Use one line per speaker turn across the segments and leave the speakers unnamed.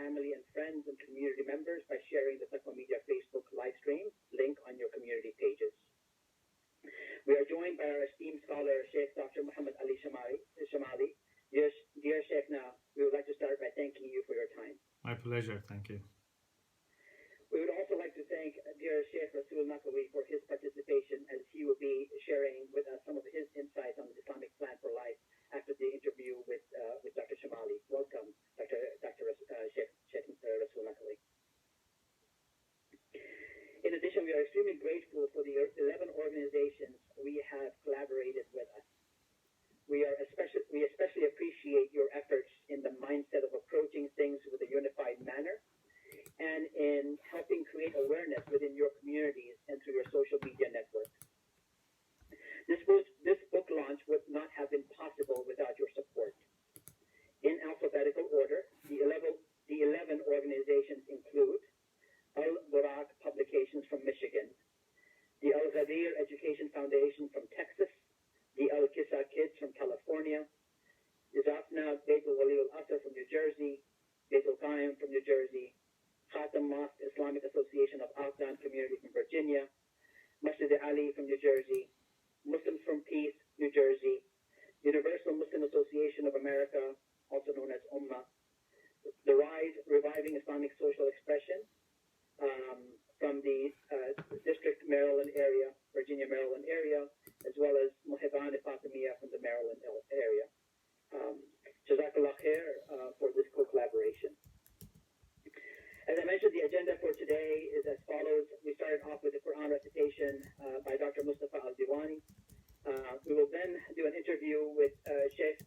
family and friends and community members by sharing the Taqwa Media Facebook live stream link on your community pages. We are joined by our esteemed scholar, Sheikh Dr. Mohammad Ali Shomali. Dear Sheikhna, we would like to start by thanking you for your time.
My pleasure, thank you.
We would also like to thank dear Sheikh Rasoul Naghavi for his participation, as he will be sharing with us some of his insights on the Islamic plan for life after the interview with Dr. Shomali. Welcome, Sheikh Rasoul Naghavi. In addition, we are extremely grateful for the 11 organizations we have collaborated with us. We especially appreciate your efforts in the mindset of approaching things with a unified manner and in helping create awareness within your communities and through your social media networks. This book launch would not have been possible without your support. In alphabetical order, the 11 organizations include Al-Buraq Publications from Michigan, the Al-Ghadir Education Foundation from Texas, the Al-Qissa Kids from California, the Zafna Beitul Wali al-Asr from New Jersey, Beitul Qaim from New Jersey, Khatam Mosque Islamic Association of Outland Community from Virginia, Masjid Ali from New Jersey, Muslims from Peace, New Jersey, Universal Muslim Association of America, also known as Ummah, the Reviving Islamic Social Expression from the District Maryland area, Virginia, Maryland area, as well as Muhibban Fatimiyya from the Maryland area. Jazakallah khair for this co-collaboration. As I mentioned, the agenda for today is as follows. We started off with the Quran recitation by Dr. Mustafa Al-Diwani. We will then do an interview with Sheikh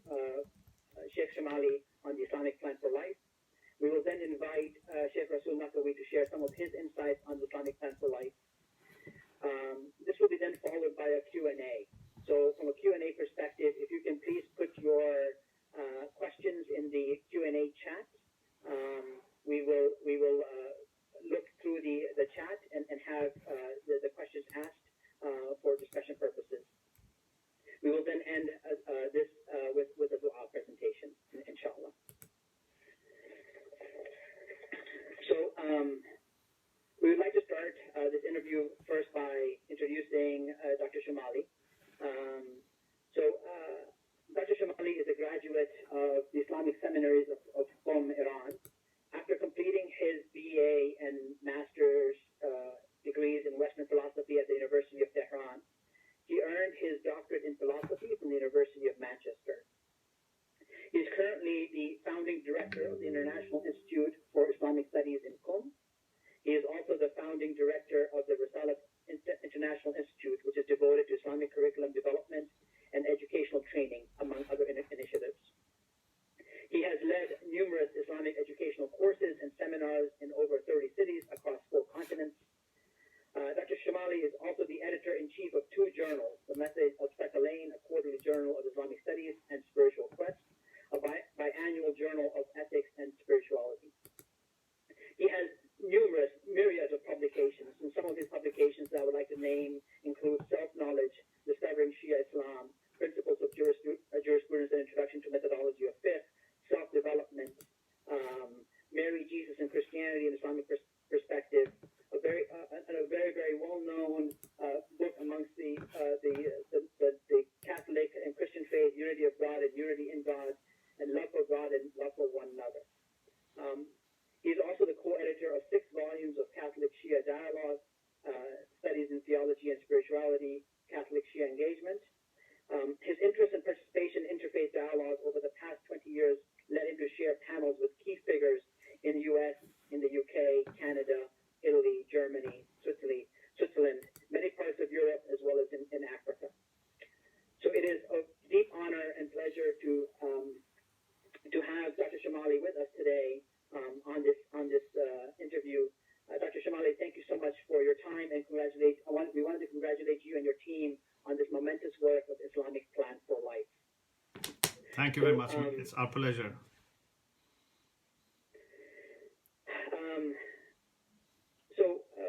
Shomali on the Islamic plan for life. We will then invite Sheikh Rasoul Naghavi to share some of his insights on the Islamic plan for life. This will be then followed by a Q&A. So from a Q&A perspective, if you can please put your questions in the Q&A chat, we will look through the chat and have the questions asked for discussion purposes. We will then end this with a dua presentation, inshallah. So we would like to start this interview first by introducing Dr. Shomali. Dr. Shomali is a graduate of the Islamic seminaries of Qom, Iran. After completing his BA and master's degrees in Western philosophy at the University of Tehran, he earned his doctorate in philosophy from the University of Manchester. He is currently the founding director of the International Institute for Islamic Studies in Qom. He is also the founding director of the Rasoul International Institute, which is devoted to Islamic curriculum development and educational training, among other initiatives. He has led numerous Islamic educational courses and seminars in over 30 cities across 4 continents. Dr. Shomali is also the editor-in-chief of 2 journals, the Message of Thaqalain, a quarterly journal of Islamic studies and spiritual quest, a biannual journal of ethics and spirituality. He has myriads of publications, and some of his publications that I would like to name include Self-Knowledge, Discovering Shia Islam, Principles of Jurisprudence and Introduction to Methodology of Fiqh, Self-Development, Mary, Jesus, and Christianity in Islamic Perspective, a very well-known book amongst the Catholic and Christian faith, Unity of God and Unity in God, and Love for God and Love for one another. He is also the co-editor of 6 volumes of Catholic Shia Dialogue, Studies in Theology and Spirituality, Catholic Shia Engagement. His interest and participation in interfaith dialogue over the past 20 years led him to share panels with key figures in the U.S., in the U.K., Canada, Italy, Germany, Switzerland, many parts of Europe, as well as in Africa. So it is a deep honor and pleasure to have Dr. Shomali with us today on this interview. Dr. Shomali, thank you so much for your time, and we wanted to congratulate you and your team on this momentous work of Islamic Plan for Life.
Thank you very much. It's our pleasure.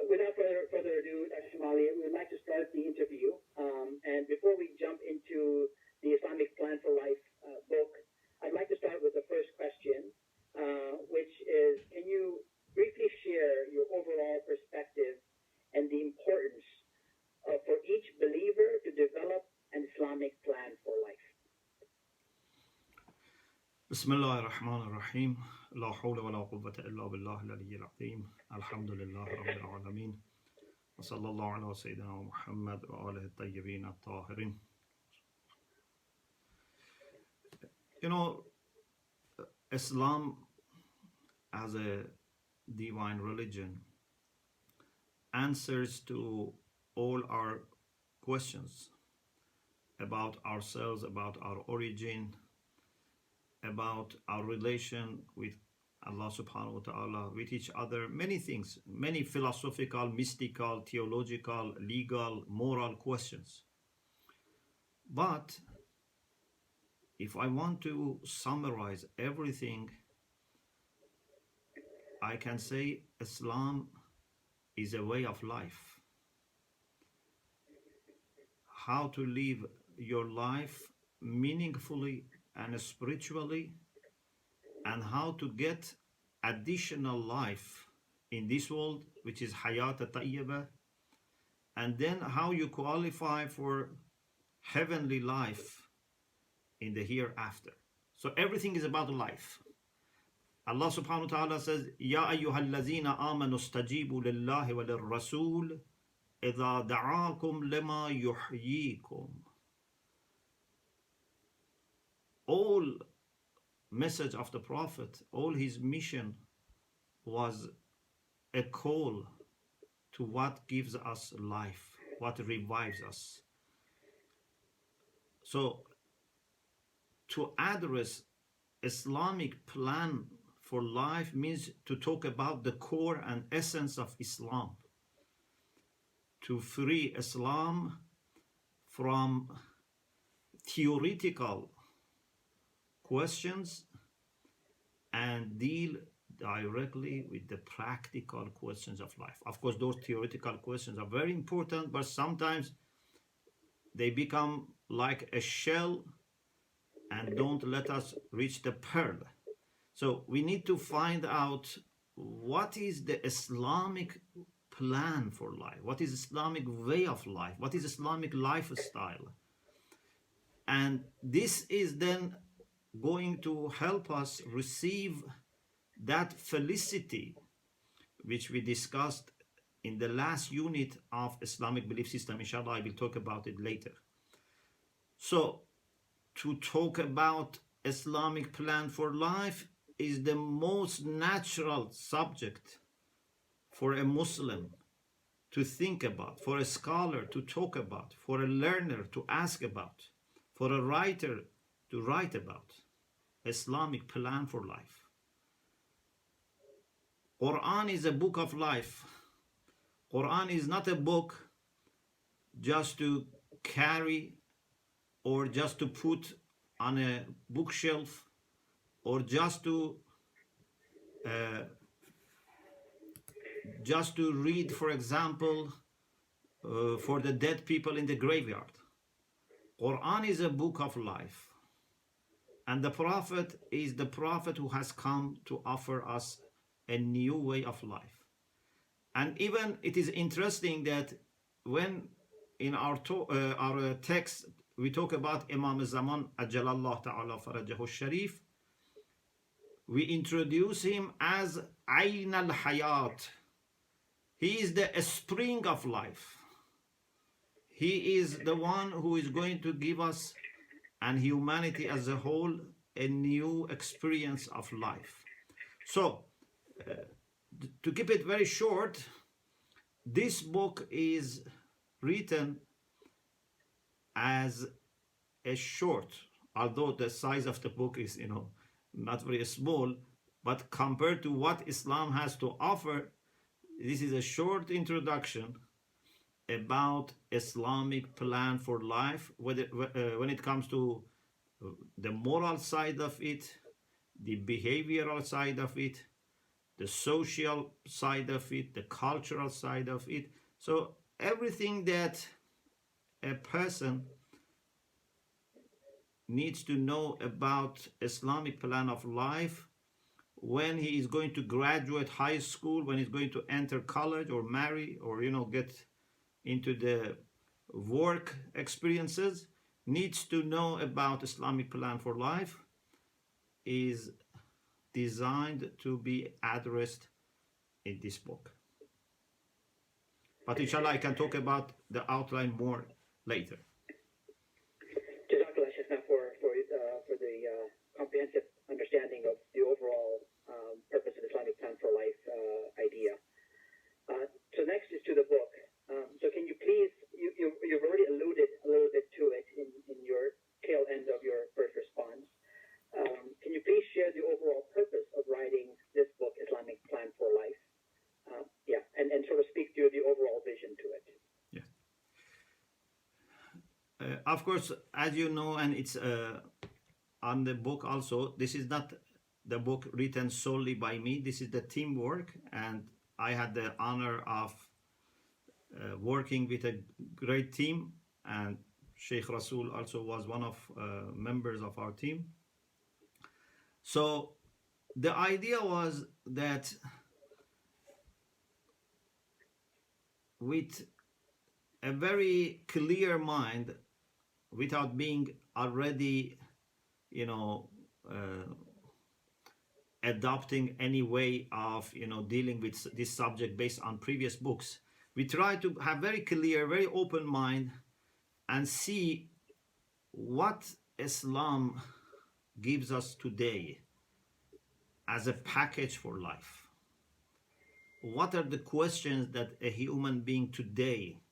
Without further ado, Dr. Shomali, we would like to start the interview. And before we jump into the Islamic Plan for Life book, I'd like to start with the first question, which is, can
بسم الله الرحمن الرحيم لا حول ولا قوة إلا بالله العلي العظيم الحمد لله رب العالمين وصلى الله على سيدنا محمد وآله الطيبين الطاهرين. You know, Islam as a divine religion answers to all our questions about ourselves, about our origin, about our relation with Allah subhanahu wa ta'ala, with each other, many things, many philosophical, mystical, theological, legal, moral questions. But if I want to summarize everything, I can say Islam is a way of life. How to live your life meaningfully and spiritually, and how to get additional life in this world, which is hayat tayyibah, and then how you qualify for heavenly life in the hereafter. So everything is about life. Allah subhanahu wa ta'ala says, Ya ayyuhallazina amanu stajibu lillahi wa lirrasul idha da'akum lima yuhyikum. All message of the Prophet, all his mission was a call to what gives us life, what revives us. So to address Islamic plan for life means to talk about the core and essence of Islam, to free Islam from theoretical questions and deal directly with the practical questions of life. Of course, those theoretical questions are very important, but sometimes they become like a shell and don't let us reach the pearl. So we need to find out what is the Islamic plan for life, what is Islamic way of life, what is Islamic lifestyle. And this is then going to help us receive that felicity which we discussed in the last unit of Islamic belief system. Inshallah, I will talk about it later. So to talk about Islamic plan for life is the most natural subject for a Muslim to think about, for a scholar to talk about, for a learner to ask about, for a writer to write about. Islamic plan for life. Quran is a book of life. Quran is not a book just to carry or just to put on a bookshelf or just to read, for example, for the dead people in the graveyard. Quran is a book of life. And the Prophet is the Prophet who has come to offer us a new way of life. And even it is interesting that when in our text we talk about Imam Zaman Ajalallah Ta'ala Farajahu Sharif, we introduce him as Ayn al-Hayat. He is the spring of life. He is the one who is going to give us and humanity as a whole a new experience of life. So, to keep it very short, this book is written as a short, although the size of the book is, not very small, but compared to what Islam has to offer, this is a short introduction about Islamic plan for life, when it comes to the moral side of it, the behavioral side of it, the social side of it, the cultural side of it. So everything that a person needs to know about Islamic plan of life when he is going to graduate high school, when he's going to enter college or marry or get into the work experiences, needs to know about Islamic plan for life. is designed to be addressed in this book. But inshallah, I can talk about the outline more later.
Jazakallah Shaykhna for the comprehensive understanding of the overall purpose of Islamic plan for life idea. So next is to the book. So can you please, you've already alluded a little bit to it in your tail end of your first response. Can you please share the overall purpose of writing this book, Islamic Plan for Life? And sort of speak to the overall vision to it.
Yeah. Of course, as you know, and it's on the book also, this is not the book written solely by me. This is the teamwork, and I had the honor of working with a great team, and Sheikh Rasoul also was one of members of our team. So the idea was that with a very clear mind, without being already, adopting any way of, dealing with this subject based on previous books, we try to have very clear, very open mind and see what Islam gives us today as a package for life. What are the questions that a human being today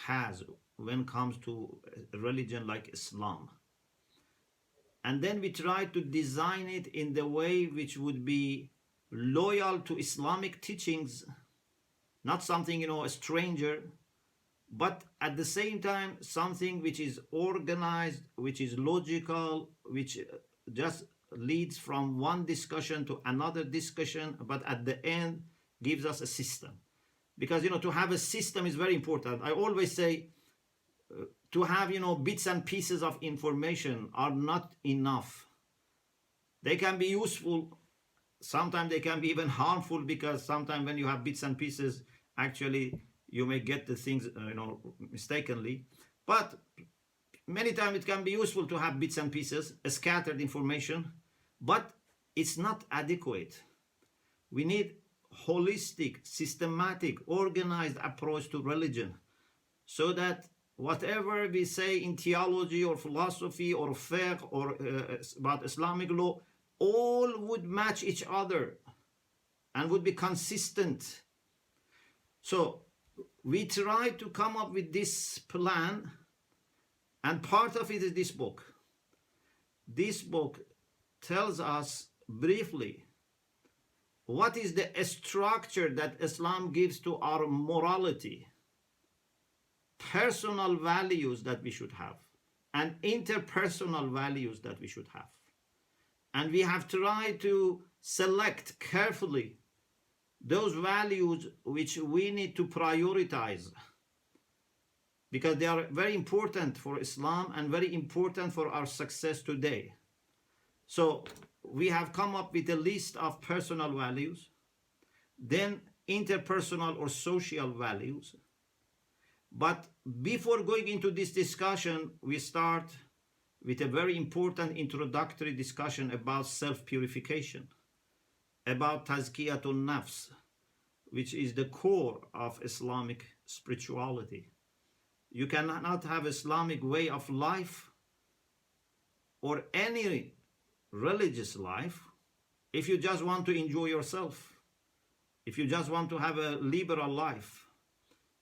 has when it comes to a religion like Islam? And then we try to design it in the way which would be loyal to Islamic teachings, not something, a stranger, but at the same time, something which is organized, which is logical, which just leads from one discussion to another discussion, but at the end gives us a system. Because, to have a system is very important. I always say to have, bits and pieces of information are not enough. They can be useful. Sometimes they can be even harmful, because sometimes when you have bits and pieces, actually you may get the things, mistakenly. But many times it can be useful to have bits and pieces, scattered information, but it's not adequate. We need holistic, systematic, organized approach to religion, so that whatever we say in theology or philosophy or fiqh or about Islamic law, all would match each other and would be consistent. So we try to come up with this plan, and part of it is this book. This book tells us briefly what is the structure that Islam gives to our morality, personal values that we should have, and interpersonal values that we should have. And we have tried to select carefully those values which we need to prioritize, because they are very important for Islam and very important for our success today. So we have come up with a list of personal values, then interpersonal or social values. But before going into this discussion, we start with a very important introductory discussion about self-purification, about tazkiyatun nafs, which is the core of Islamic spirituality. You cannot have Islamic way of life or any religious life if you just want to enjoy yourself, if you just want to have a liberal life.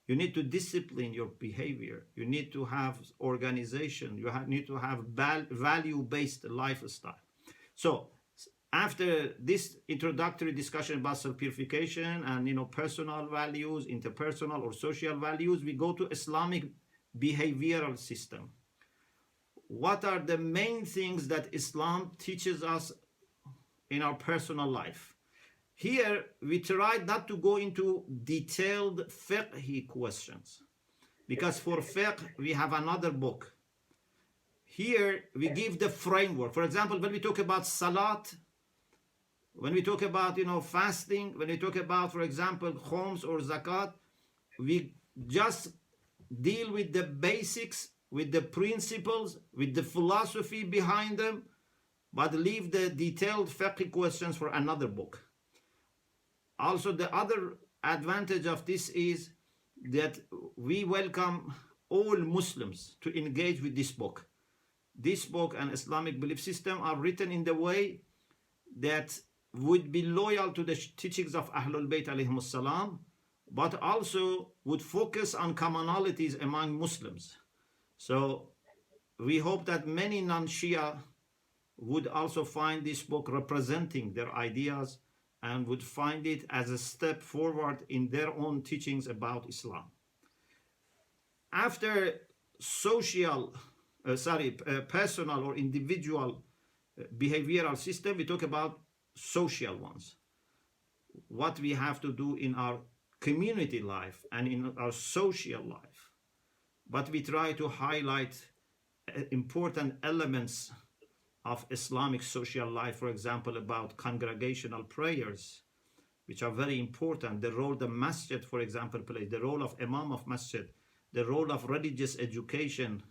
You need to discipline your behavior. You need to have organization. You need to have value-based lifestyle. So after this introductory discussion about self-purification and personal values, interpersonal or social values, we go to Islamic behavioral system. What are the main things that Islam teaches us in our personal life? Here, we tried not to go into detailed fiqh questions, because for fiqh, we have another book. Here, we give the framework. For example, when we talk about salat, when we talk about, fasting, when we talk about, for example, khums or zakat, we just deal with the basics, with the principles, with the philosophy behind them, but leave the detailed fiqh questions for another book. Also, the other advantage of this is that we welcome all Muslims to engage with this book. This book and Islamic belief system are written in the way that would be loyal to the teachings of Ahlul Bayt alayhim salam, but also would focus on commonalities among Muslims. So we hope that many non-Shia would also find this book representing their ideas and would find it as a step forward in their own teachings about Islam. After personal or individual behavioral system, we talk about social ones. What we have to do in our community life and in our social life. But we try to highlight important elements of Islamic social life, for example, about congregational prayers, which are very important, the role the masjid, for example, plays, the role of imam of masjid, the role of religious education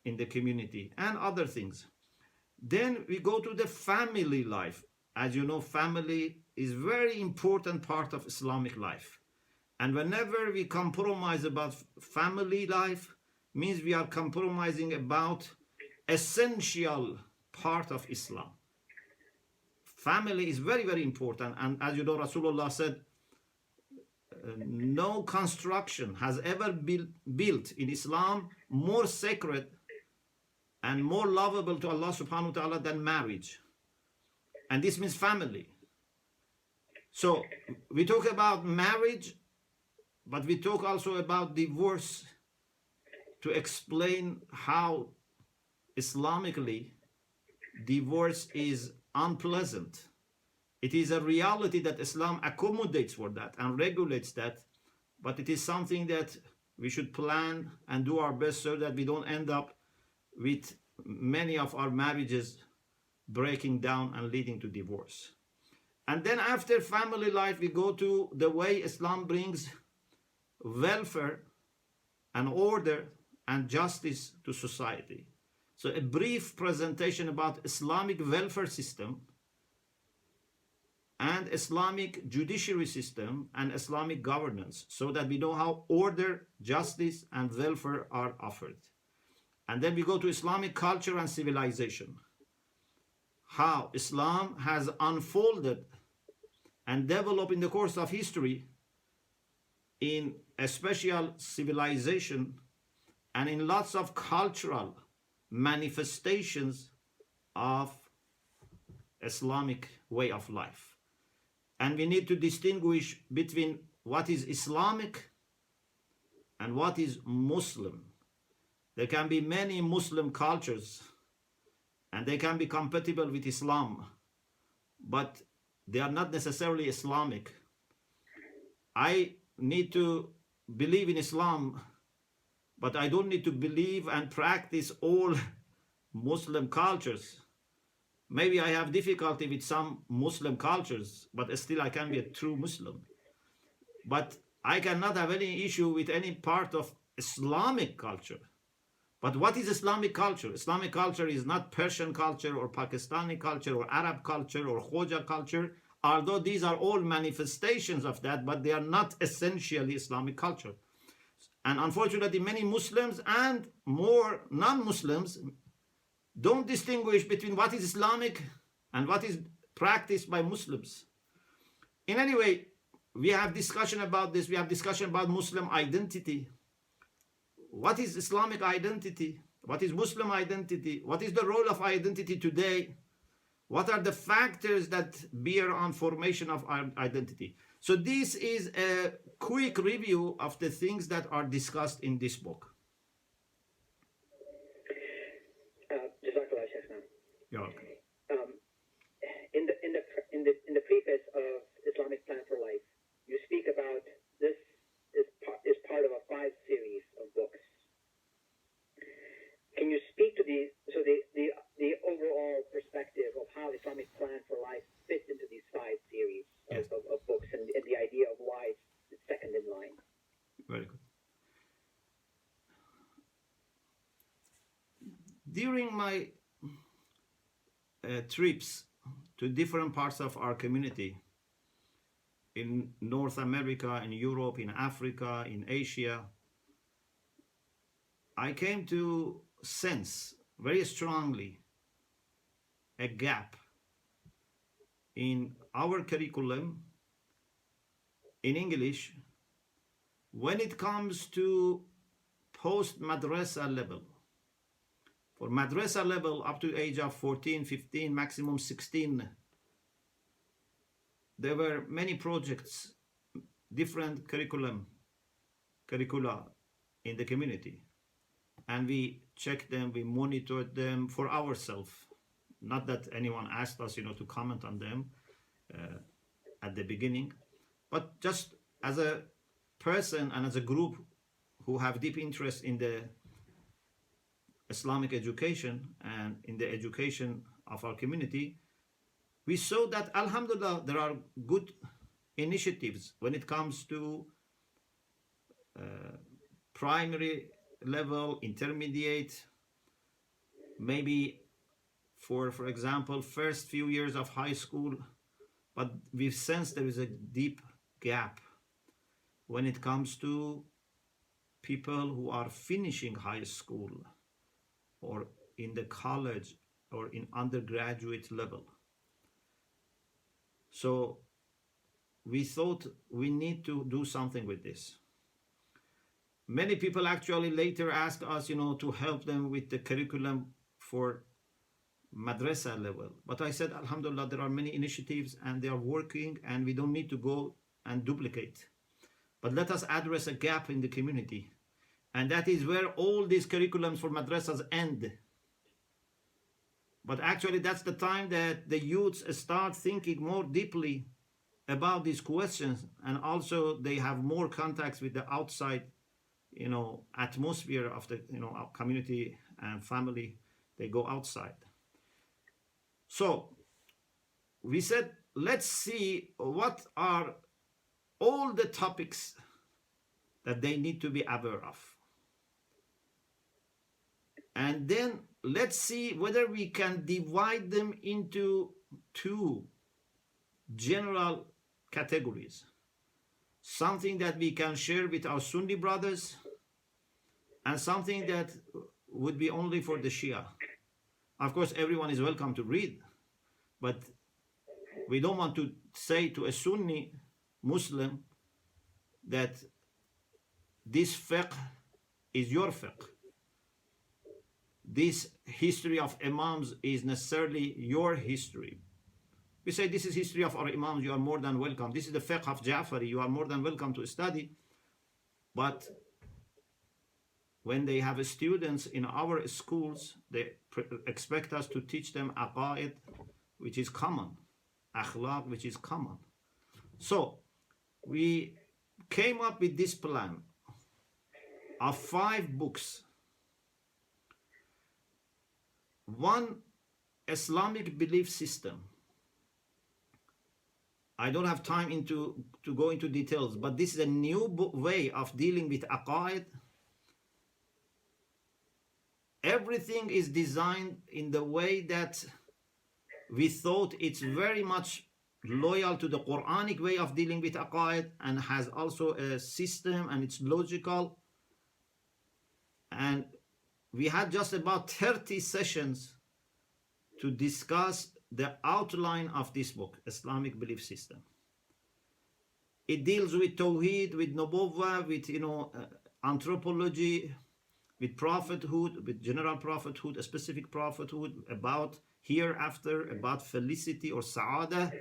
in the community, and other things. Then we go to the family life. As you know, family is very important part of Islamic life. And whenever we compromise about family life, means we are compromising about essential part of Islam. Family is very, very important. And as you know, Rasulullah said, no construction has ever been built in Islam more sacred and more lovable to Allah subhanahu wa ta'ala than marriage. And this means family. So we talk about marriage, but we talk also about divorce to explain how Islamically divorce is unpleasant. It is a reality that Islam accommodates for that and regulates that, but it is something that we should plan and do our best so that we don't end up with many of our marriages breaking down and leading to divorce. And then after family life, we go to the way Islam brings welfare and order and justice to society. So a brief presentation about Islamic welfare system and Islamic judiciary system and Islamic governance, so that we know how order, justice, and welfare are offered. And then we go to Islamic culture and civilization, how Islam has unfolded and developed in the course of history in a special civilization and in lots of cultural manifestations of Islamic way of life. And we need to distinguish between what is Islamic and what is Muslim. There can be many Muslim cultures and they can be compatible with Islam, but they are not necessarily Islamic. I need to believe in Islam, but I don't need to believe and practice all Muslim cultures. Maybe I have difficulty with some Muslim cultures, but still I can be a true Muslim. But I cannot have any issue with any part of Islamic culture. But what is Islamic culture? Islamic culture is not Persian culture or Pakistani culture or Arab culture or Khoja culture, although these are all manifestations of that, but they are not essentially Islamic culture. And unfortunately, many Muslims and more non-Muslims don't distinguish between what is Islamic and what is practiced by Muslims. In any way, we have discussion about this. We have discussion about Muslim identity. What is Islamic identity? What is Muslim identity? What is the role of identity today? What are the factors that bear on formation of our identity? So this is a quick review of the things that are discussed in this book. You're welcome.
In the preface of Islamic Plan for Life, you speak about this is part of a 5 series of books. Can you speak to the overall perspective of how Islamic Plan for Life fits into these 5 series of books and the idea of why it's second in line?
Very good. During my trips to different parts of our community in North America, in Europe, in Africa, in Asia, I came to sense very strongly a gap in our curriculum in English when it comes to post-madrasa level. For madrasa level up to age of 14, 15, maximum 16, there were many projects, different curricula in the community. And we checked them, we monitored them for ourselves. Not that anyone asked us, to comment on them at the beginning, but just as a person and as a group who have deep interest in the Islamic education and in the education of our community, we saw that, alhamdulillah, there are good initiatives when it comes to primary level, intermediate, maybe for example, first few years of high school, but we've sensed there is a deep gap when it comes to people who are finishing high school or in the college or in undergraduate level. So we thought we need to do something with this. Many people actually later asked us, to help them with the curriculum for madrasa level. But I said, alhamdulillah, there are many initiatives and they are working and we don't need to go and duplicate. But let us address a gap in the community. And that is where all these curriculums for madrasas end. But actually, that's the time that the youths start thinking more deeply about these questions. And also they have more contacts with the outside, atmosphere of the, our community and family. They go outside. So we said, let's see what are all the topics that they need to be aware of. And then let's see whether we can divide them into two general categories. Something that we can share with our Sunni brothers and something that would be only for the Shia. Of course, everyone is welcome to read, but we don't want to say to a Sunni Muslim that this fiqh is your fiqh. This history of Imams is necessarily your history. We say this is history of our Imams, you are more than welcome. This is the fiqh of Ja'fari, you are more than welcome to study. But when they have students in our schools, they expect us to teach them aqaid, which is common, akhlaq, which is common. So we came up with this plan of 5 books. One, Islamic belief system. I don't have time to go into details, but this is a new way of dealing with aqaid. Everything is designed in the way that we thought it's very much loyal to the Quranic way of dealing with aqaid and has also a system and it's logical. And we had just about 30 sessions to discuss the outline of this book, Islamic belief system. It deals with Tawheed, with Nubuwwah, with anthropology, with prophethood, with general prophethood, a specific prophethood, about hereafter, about felicity or sa'adah.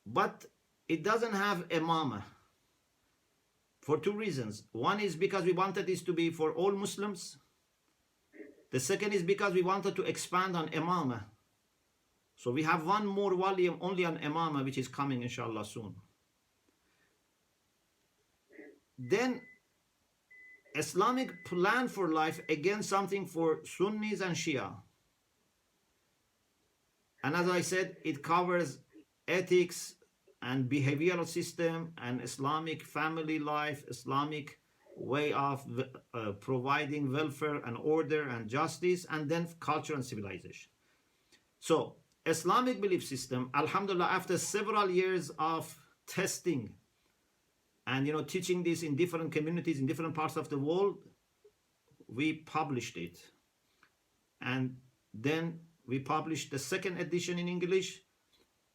But it doesn't have imamah for 2 reasons. One is because we wanted this to be for all Muslims. The second is because we wanted to expand on imamah. So we have 1 more volume only on imamah, which is coming inshallah soon. Then Islamic plan for life, again something for Sunnis and Shia. And as I said, it covers ethics and behavioral system and Islamic family life, Islamic way of providing welfare and order and justice, and then culture and civilization. So Islamic belief system, alhamdulillah, after several years of testing and teaching this in different communities in different parts of the world, we published it. And then we published the second edition in English,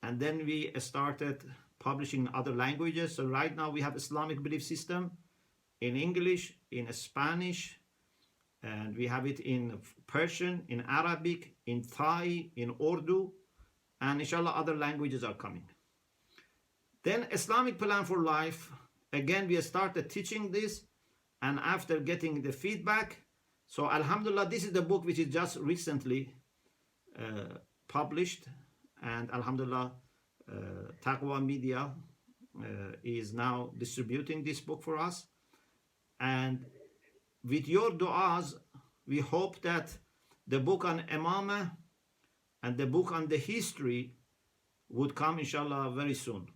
and then we started publishing in other languages. So right now we have Islamic belief system in English, in Spanish, and we have it in Persian, in Arabic, in Thai, in Urdu, and inshallah other languages are coming. Then Islamic Plan for Life, again we started teaching this, and after getting the feedback, so alhamdulillah, this is the book which is just recently published, and alhamdulillah, Taqwa Media is now distributing this book for us. And with your du'as, we hope that the book on Imamah and the book on the history would come inshallah very soon.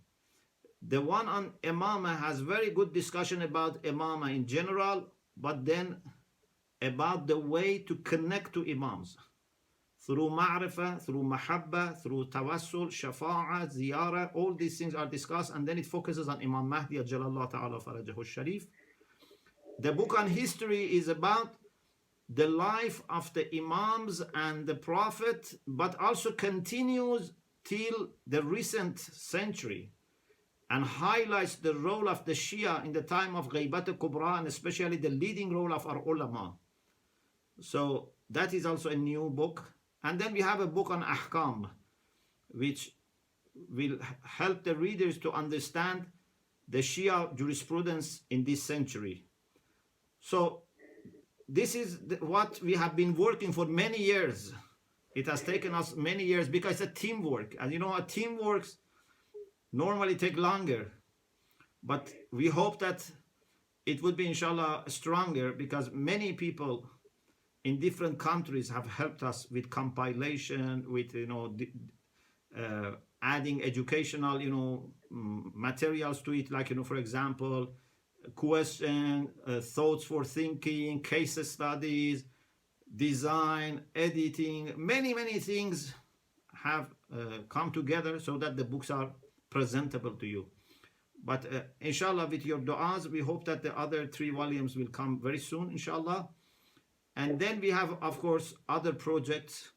The one on Imamah has very good discussion about Imamah in general, but then about the way to connect to Imams through ma'rifah, through mahabba, through tawassul, shafa'ah, ziyarah. All these things are discussed, and then it focuses on Imam Mahdi ajalallah ta'ala farajahu sharif. The book on history is about the life of the Imams and the Prophet, but also continues till the recent century and highlights the role of the Shia in the time of Ghaybat al-Kubra, and especially the leading role of our ulama. So that is also a new book. And then we have a book on Ahkam, which will help the readers to understand the Shia jurisprudence in this century. So this is what we have been working for many years. It has taken us many years because it's a teamwork. And a teamwork normally take longer. But we hope that it would be inshallah stronger, because many people in different countries have helped us with compilation, with adding educational materials to it, like for example, question, thoughts for thinking, case studies, design, editing, many things have come together so that the books are presentable to you. But inshallah, with your du'as, we hope that the other 3 volumes will come very soon, inshallah. And then we have, of course, other projects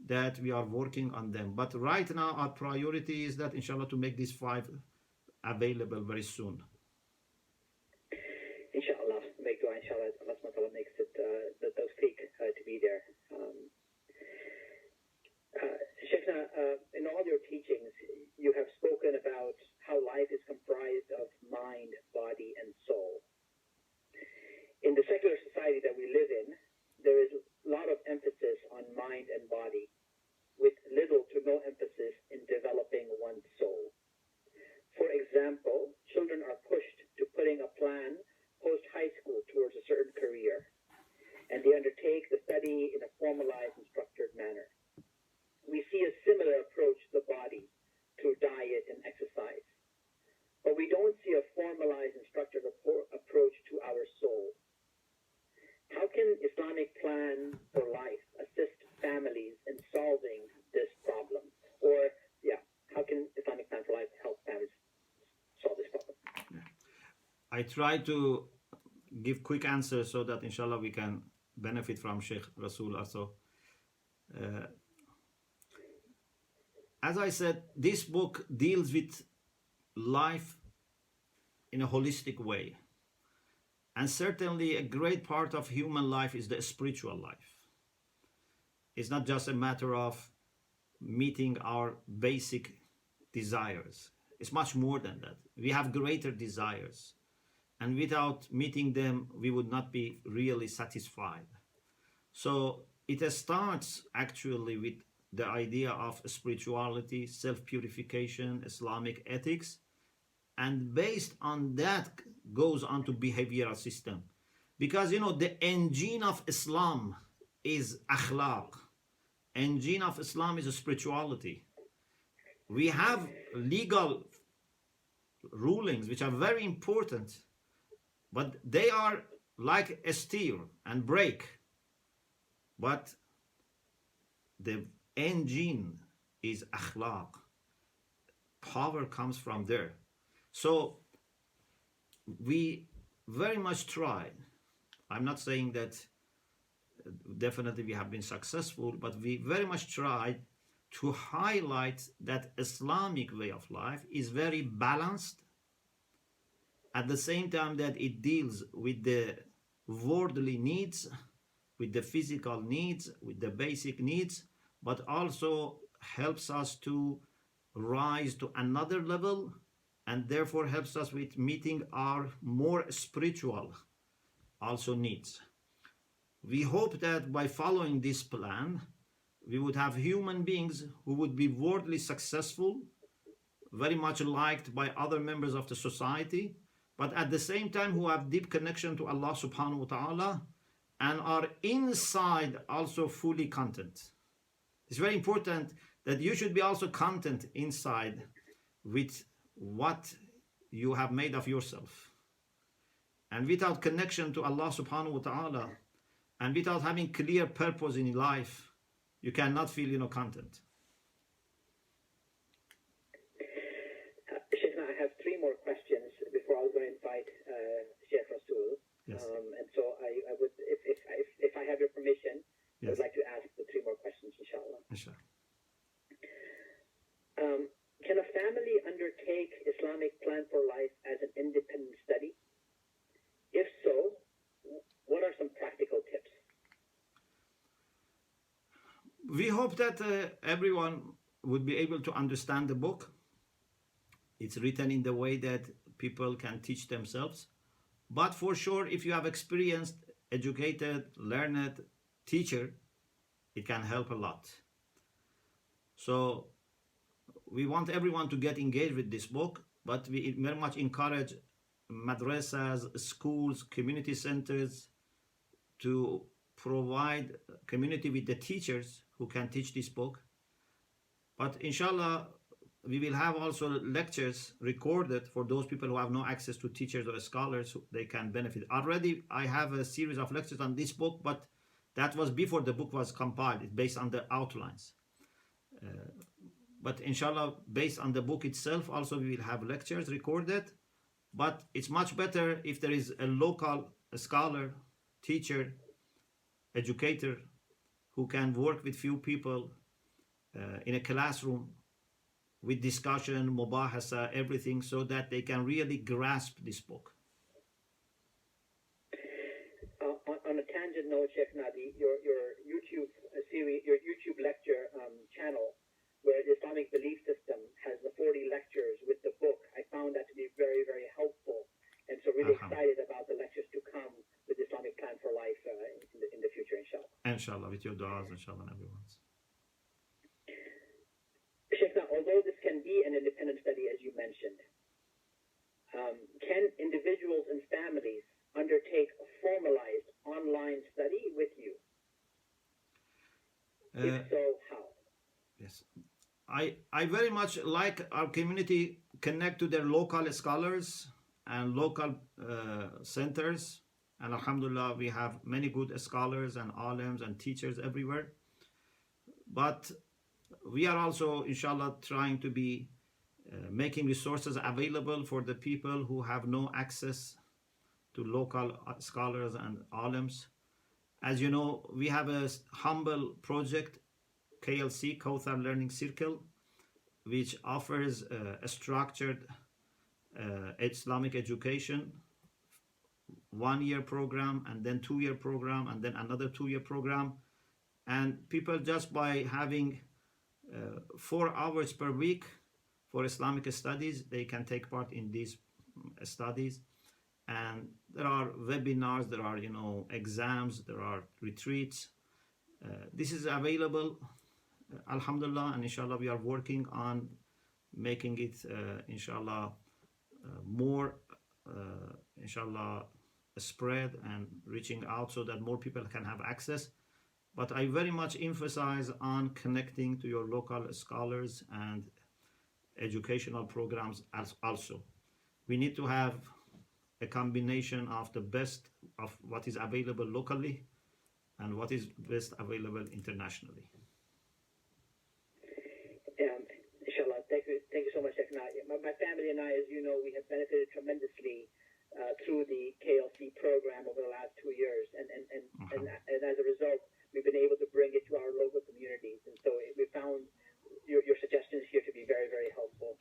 that we are working on them. But right now, our priority is that, inshallah, to make these 5 available very soon.
Inshallah, make dua, inshallah, Allah subhanahu wa ta'ala makes it the tawfiq to be there. Sheikhna, in all your teachings, you have spoken about how life is comprised of mind, body, and soul. In the secular society that we live in, there is a lot of emphasis on mind and body, with little to no emphasis in developing one's soul. For example, children are pushed to putting a plan post-high school towards a certain career, and they undertake the study in a formalized and structured manner. We see a similar approach to the body through diet and exercise, but we don't see a formalized and structured approach to our soul. How can Islamic Plan for Life assist families in solving this problem? Or, how can Islamic Plan for Life help families solve this problem?
I try to give quick answers so that inshallah we can benefit from Sheikh Rasoul also. As I said, this book deals with life in a holistic way. And certainly a great part of human life is the spiritual life. It's not just a matter of meeting our basic desires. It's much more than that. We have greater desires. And without meeting them, we would not be really satisfied. So it starts actually with the idea of spirituality, self-purification, Islamic ethics. And based on that goes on to behavioral system. Because, the engine of Islam is akhlaq. Engine of Islam is spirituality. We have legal rulings which are very important, but they are like a steer and brake. But the engine is akhlaq. Power comes from there. So we very much tried. I'm not saying that definitely we have been successful, but we very much tried to highlight that Islamic way of life is very balanced, at the same time that it deals with the worldly needs, with the physical needs, with the basic needs, but also helps us to rise to another level, and therefore helps us with meeting our more spiritual also needs. We hope that by following this plan, we would have human beings who would be worldly successful, very much liked by other members of the society, but at the same time who have deep connection to Allah subhanahu wa ta'ala and are inside also fully content. It's very important that you should be also content inside with what you have made of yourself. And without connection to Allah subhanahu wa ta'ala and without having clear purpose in life, you cannot feel, content.
Sheikh, I have three more questions before I was going to invite Sheikh Rasoul.
Yes.
And so I would, if I have your permission,
Yes.
I would like to ask the three more questions, inshallah.
Inshallah.
Can a family undertake Islamic plan for life as an independent study? If so, what are some practical tips?
We hope that everyone would be able to understand the book. It's written in the way that people can teach themselves. But for sure, if you have experienced, educated, learned teacher, it can help a lot. So we want everyone to get engaged with this book, but we very much encourage madrasas, schools, community centers to provide community with the teachers who can teach this book. But inshallah, we will have also lectures recorded for those people who have no access to teachers or scholars, so they can benefit. Already I have a series of lectures on this book, but that was before the book was compiled. It's based on the outlines. But inshallah, based on the book itself, also we will have lectures recorded. But it's much better if there is a local scholar, teacher, educator who can work with few people in a classroom with discussion, mubahasa, everything, so that they can really grasp this book.
On a tangent note, Sheikh Nadi, your YouTube series, your YouTube lecture channel, where the Islamic belief system has the 40 lectures with the book, I found that to be very, very helpful. And so really excited about the lectures to come with the Islamic plan for life in the future, inshallah.
Inshallah, with your du'as, inshallah, and everyone's.
Sheikh, although this can be an independent study, as you mentioned, can individuals and families undertake a formalized online study with you? If so, how?
Yes. I very much like our community connect to their local scholars and local centers. And alhamdulillah, we have many good scholars and alims and teachers everywhere. But we are also, inshallah, trying to be making resources available for the people who have no access to local scholars and alims. As you know, we have a humble project, KLC, Kauthar Learning Circle, which offers a structured Islamic education, 1-year program, and then 2-year program, and then another 2-year program. And people, just by having 4 hours per week for Islamic studies, they can take part in these studies. And there are webinars, there are exams, there are retreats. This is available, alhamdulillah, and inshallah we are working on making it inshallah more inshallah spread and reaching out so that more people can have access. But I very much emphasize on connecting to your local scholars and educational programs as also. We need to have a combination of the best of what is available locally and what is best available internationally.
thank you so much, Sheikh. My family and I, as you know, we have benefited tremendously through the KLC program over the last 2 years, and as a result, we've been able to bring it to our local communities, and so we found your suggestions here to be very, very helpful.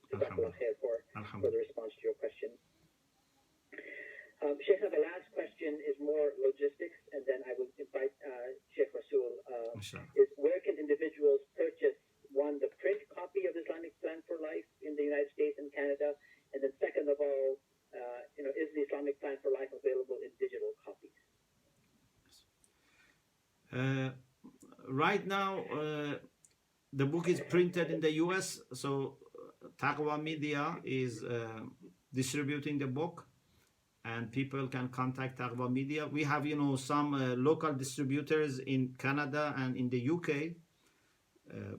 Jazakallah khair for the response to your question. Sheikh, the last question is more logistics, and then I will invite Sheikh Rasoul. Is where can individuals purchase, one, the print copy of the Islamic Plan for Life in the United States and Canada, and then second of all, is the Islamic Plan for Life available in digital copies?
Right now, the book is printed in the US, so Taqwa Media is distributing the book, and people can contact Taqwa Media. We have, some local distributors in Canada and in the UK,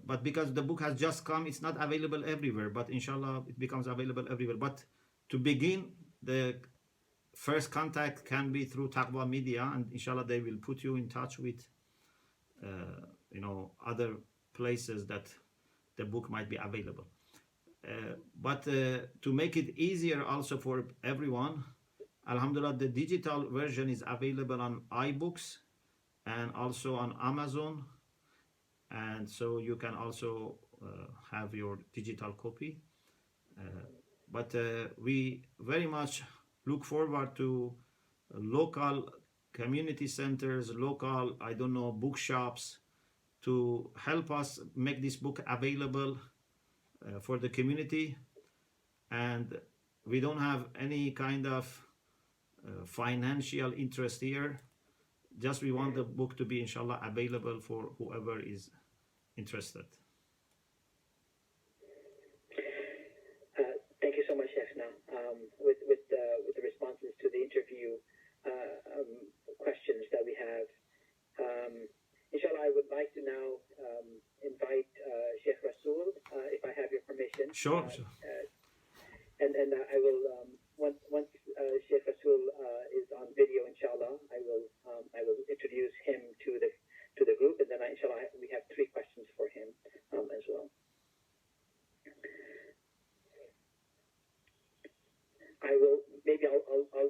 but because the book has just come, it's not available everywhere, but inshallah it becomes available everywhere. But to begin, the first contact can be through Taqwa Media, and inshallah they will put you in touch with other places that the book might be available. But to make it easier also for everyone, alhamdulillah, the digital version is available on iBooks and also on Amazon, and so you can also have your digital copy. But we very much look forward to local community centers, local, bookshops, to help us make this book available for the community. And we don't have any kind of financial interest here. Just we want the book to be, inshallah, available for whoever is interested.
Thank you so much, Sheikh. With the responses to the interview questions that we have, inshallah, I would like to now invite Sheikh Rasoul, if I have your permission.
Sure.
And I will once Sheikh Rasoul is on video, inshallah, I will introduce him to the group, and then inshallah we have 3 questions for him as well.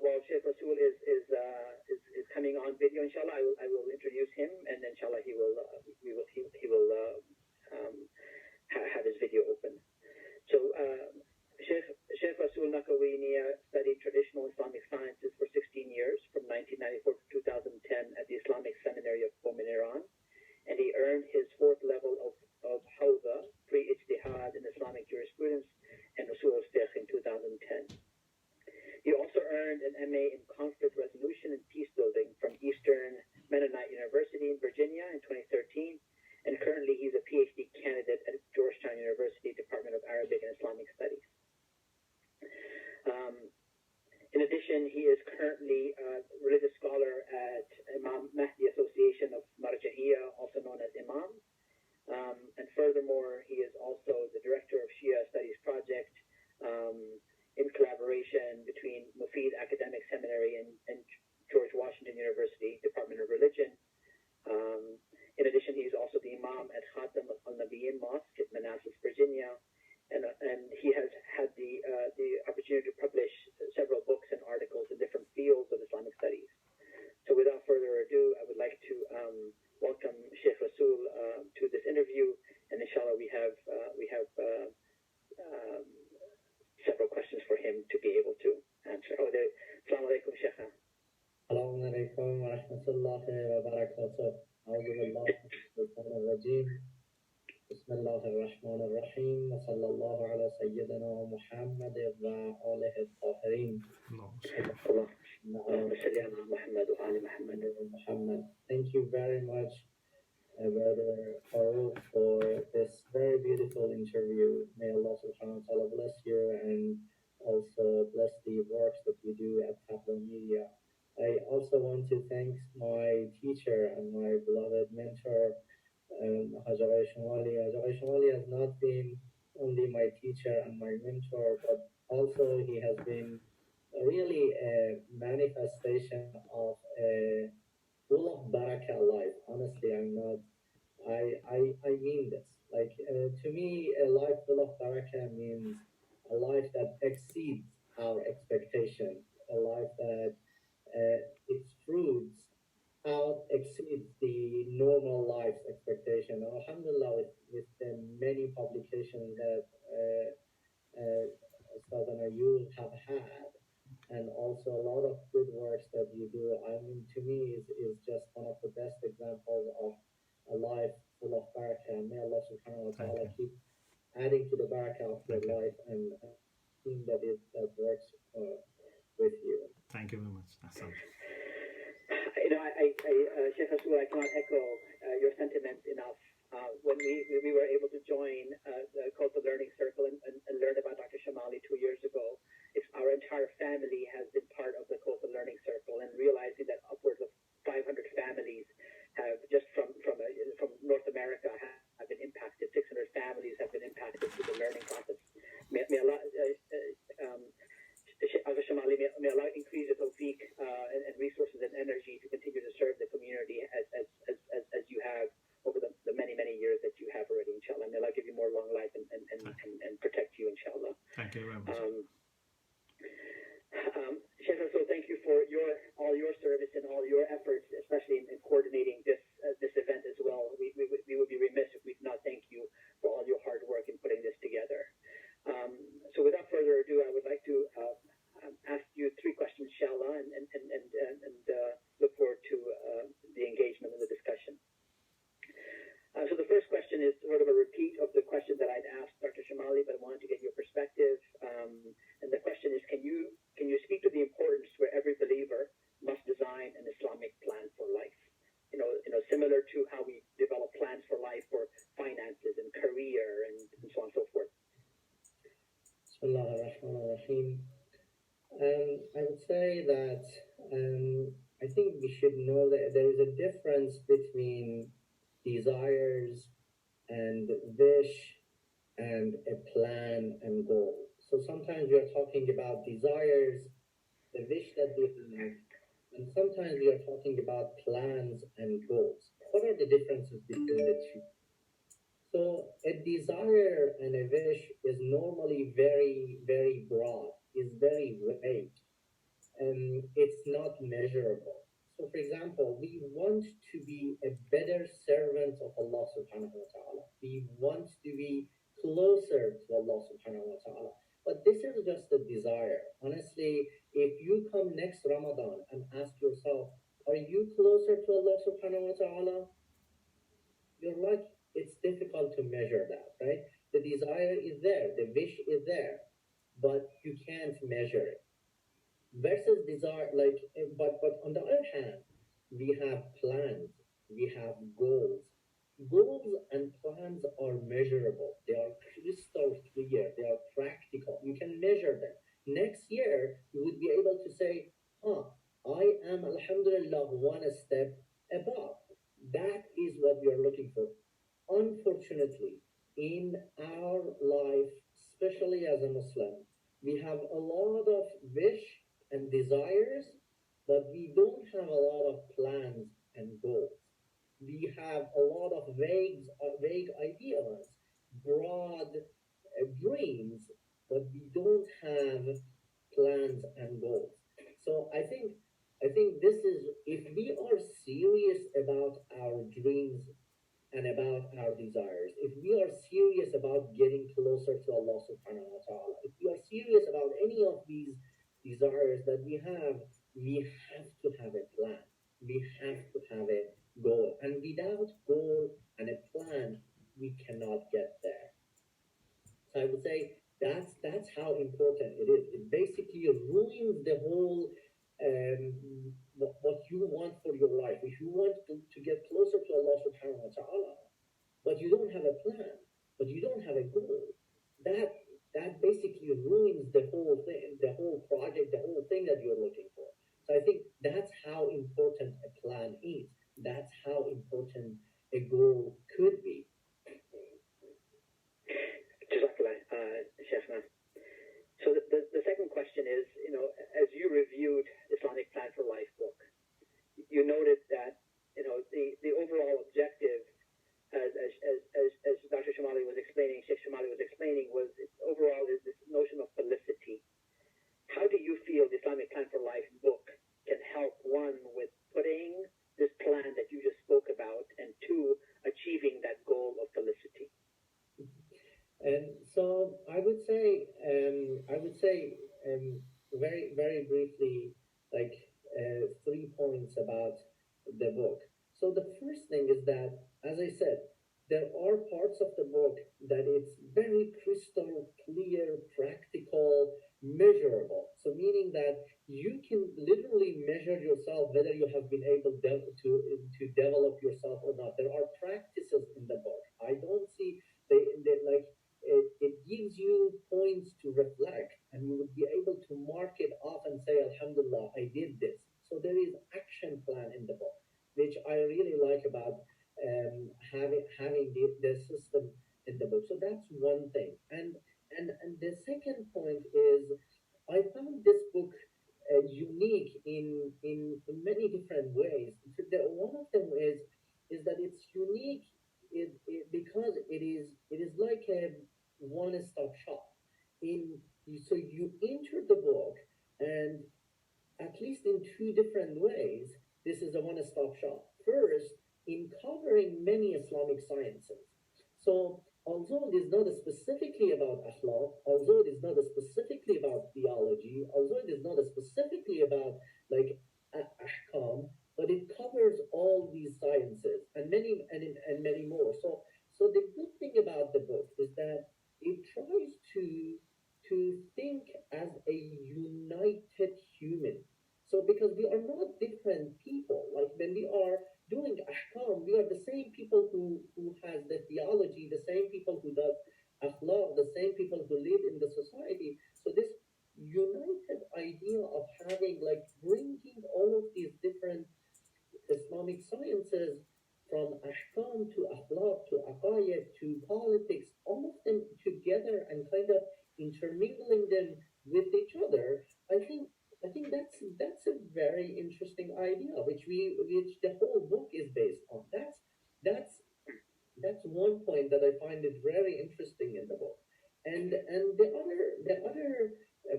While Sheikh Rasoul is coming on video, inshallah, I will introduce him, and then inshallah he will have his video open. So Sheikh Rasoul Naghavi studied traditional Islamic sciences for 16 years, from 1994 to 2010 at the Islamic Seminary of Qom in Iran, and he earned his 4th level of Hawza, pre-ijtihad in Islamic jurisprudence, and Rasul al-Fiqh in 2010. He also earned an MA in Conflict Resolution and Peace Building from Eastern Mennonite University in Virginia in 2013, and currently he's a PhD candidate at Georgetown University, Department of Arabic and Islamic Studies. In addition, he is currently a religious scholar at Imam Mahdi Association of Marjahiyya, also known as Imam, and furthermore, he is also the director of Shia Studies Project, in collaboration between Mufid Academic Seminary and George Washington University, Department of Religion. In addition, he's also the Imam at Khatam al-Nabiyyin Mosque in Manassas, Virginia, and he has had the opportunity to publish several books and articles in different fields of Islamic studies. So without further ado, I would like to welcome Sheikh Rasoul to this interview, and inshallah we have several questions for him to be able to answer. Assalamu alaikum, Sheikh.
Assalamu alaikum wa rahmatullahi wa barakatuh. A'udhu billahi minash rajim. Bismillahir rahmanir rahim. Wa sallallahu ala sayyidina Muhammad wa alihi at-tahirin. Thank you very much, Brother Farooq, for this very beautiful interview. May Allah subhanahu wa ta'ala bless you and also bless the works that you do at Taqwa Media. I also want to thank my teacher and my beloved mentor, Hajj Ali Shomali. Hajj Ali Shomali has not been only my teacher and my mentor, but also he has been really a manifestation of a full of barakah life. Honestly, I mean this. Like to me, a life full of barakah means a life that exceeds our expectation, a life that its fruits out exceeds the normal life's expectation. Alhamdulillah, with the many publications that uh, Ustad and you have had, and also a lot of good works that you do. I mean, to me, is just one of the best examples of a life full of barakah. May Allah subhanahu wa
Thank
ta'ala
you.
keep adding to the barakah of your
Thank you.
life and seeing that that works with you.
Thank you very much. Ahsan.
Sheikh Rasoul, I cannot echo your sentiments enough. When we were able to join the Cult of Learning Circle and learn about Dr. Shomali 2 years ago, our entire family has been part of the Cult of Learning Circle, and realizing that upwards of 500 families have just from North America have been impacted. 600 families have been impacted through the learning process. May Allah, Dr. Shomali, may Allah increase your tawfiq and resources and energy to continue to serve the community as you have over the many years that you have already, inshallah. May Allah give you more long life and protect you, inshallah.
Thank you very much.
Sheikh Rasoul, thank you for all your service and all your efforts, especially in coordinating this event as well. We would be remiss if we did not thank you for all your hard work in putting this together. So without further ado, I would like to ask you 3 questions, inshallah, and look forward to the engagement and the discussion. So the first question is sort of a repeat of the question that I'd asked Dr. Shomali, but I wanted to get your perspective. And the question is, can you speak to the importance where every believer must design an Islamic plan for life? Similar to how we develop plans for life for finances and career and so on and so forth.
Bismillah ar-Rahman ar-Rahim. I would say that I think we should know that there is a difference between desires and wish and a plan and goal. So sometimes we are talking about desires, the wish that we have, and sometimes we are talking about plans and goals. What are the differences between the two? So a desire and a wish is normally very broad, is very vague, and it's not measurable. So for example, we want to be a better servant of Allah subhanahu wa ta'ala. We want to be closer to Allah subhanahu wa ta'ala. But this is just a desire. Honestly, if you come next Ramadan and ask yourself, are you closer to Allah subhanahu wa ta'ala? You're like, it's difficult to measure that, right? The desire is there, the wish is there, but you can't measure it. Versus desire, but on the other hand, we have plans, we have goals. Goals and plans are measurable. They are crystal clear. They are practical. You can measure them. Next year, you would be able to say, I am, alhamdulillah, one step above. That is what we are looking for. Unfortunately, in our life, especially as a Muslim, we have a lot of wish and desires, but we don't have a lot of plans and goals. We have a lot of vague ideas, broad dreams, but we don't have plans and goals. So I think this is, if we are serious about our dreams and about our desires, if we are serious about getting closer to Allah subhanahu wa ta'ala, if we are serious about any of these desires that we have to have a plan. We have to have a goal. And without goal and a plan, we cannot get there. So I would say that's how important it is. It basically ruins the whole what you want for your life. If you want to get closer to Allah subhanahu wa ta'ala, but you don't have a plan, but you don't have a goal, that basically ruins the whole thing, the whole project, the whole thing that you're looking for. So I think that's how important a plan is. That's how important a goal could be.
Sheikhna. So the second question is, as you reviewed Islamic Plan for Life book, you noted that, the overall objective, as as Dr. Shomali was explaining, Sheikh Shomali was explaining, was overall is this notion of felicity. How do you feel the Islamic Plan for Life book can help, one, with putting this plan that you just spoke about, and two, achieving that goal of felicity?
And so I would say very, very briefly, like 3 points about the book. So the first thing is that, as I said, there are parts of the book that it's very crystal clear, practical, measurable. So meaning that you can literally measure yourself whether you have been able to develop yourself or not. There are practices in the book. I don't see they like it gives you points to reflect, and you would be able to mark it off and say, Alhamdulillah, I did this. So there is action plan in the book, which I really like about having the system in the book. So that's one thing. And the second point is, I found this book unique in many different ways. One of them is that it's unique because it is like a one-stop shop. In So you enter the book, and at least in two different ways, this is a one-stop shop. First, in covering many Islamic sciences. So, although it is not specifically about akhlaq, although it is not specifically about theology, although it is not specifically about like ahkam, but it covers all these sciences and many more. So the good thing about the book is that it tries to think as a united human. So because we are not different people, like when we are doing ahkam, we are the same people who has the theology, the same people who does akhlaq, the same people who live in the society. So this united idea of having like bringing all of these different Islamic sciences, from ahkam to akhlaq to aqayid to politics, all of them together and kind of intermingling them with each other. I think that's a very interesting idea, which the whole book is based on. That's that's one point that I find it very interesting in the book. And the other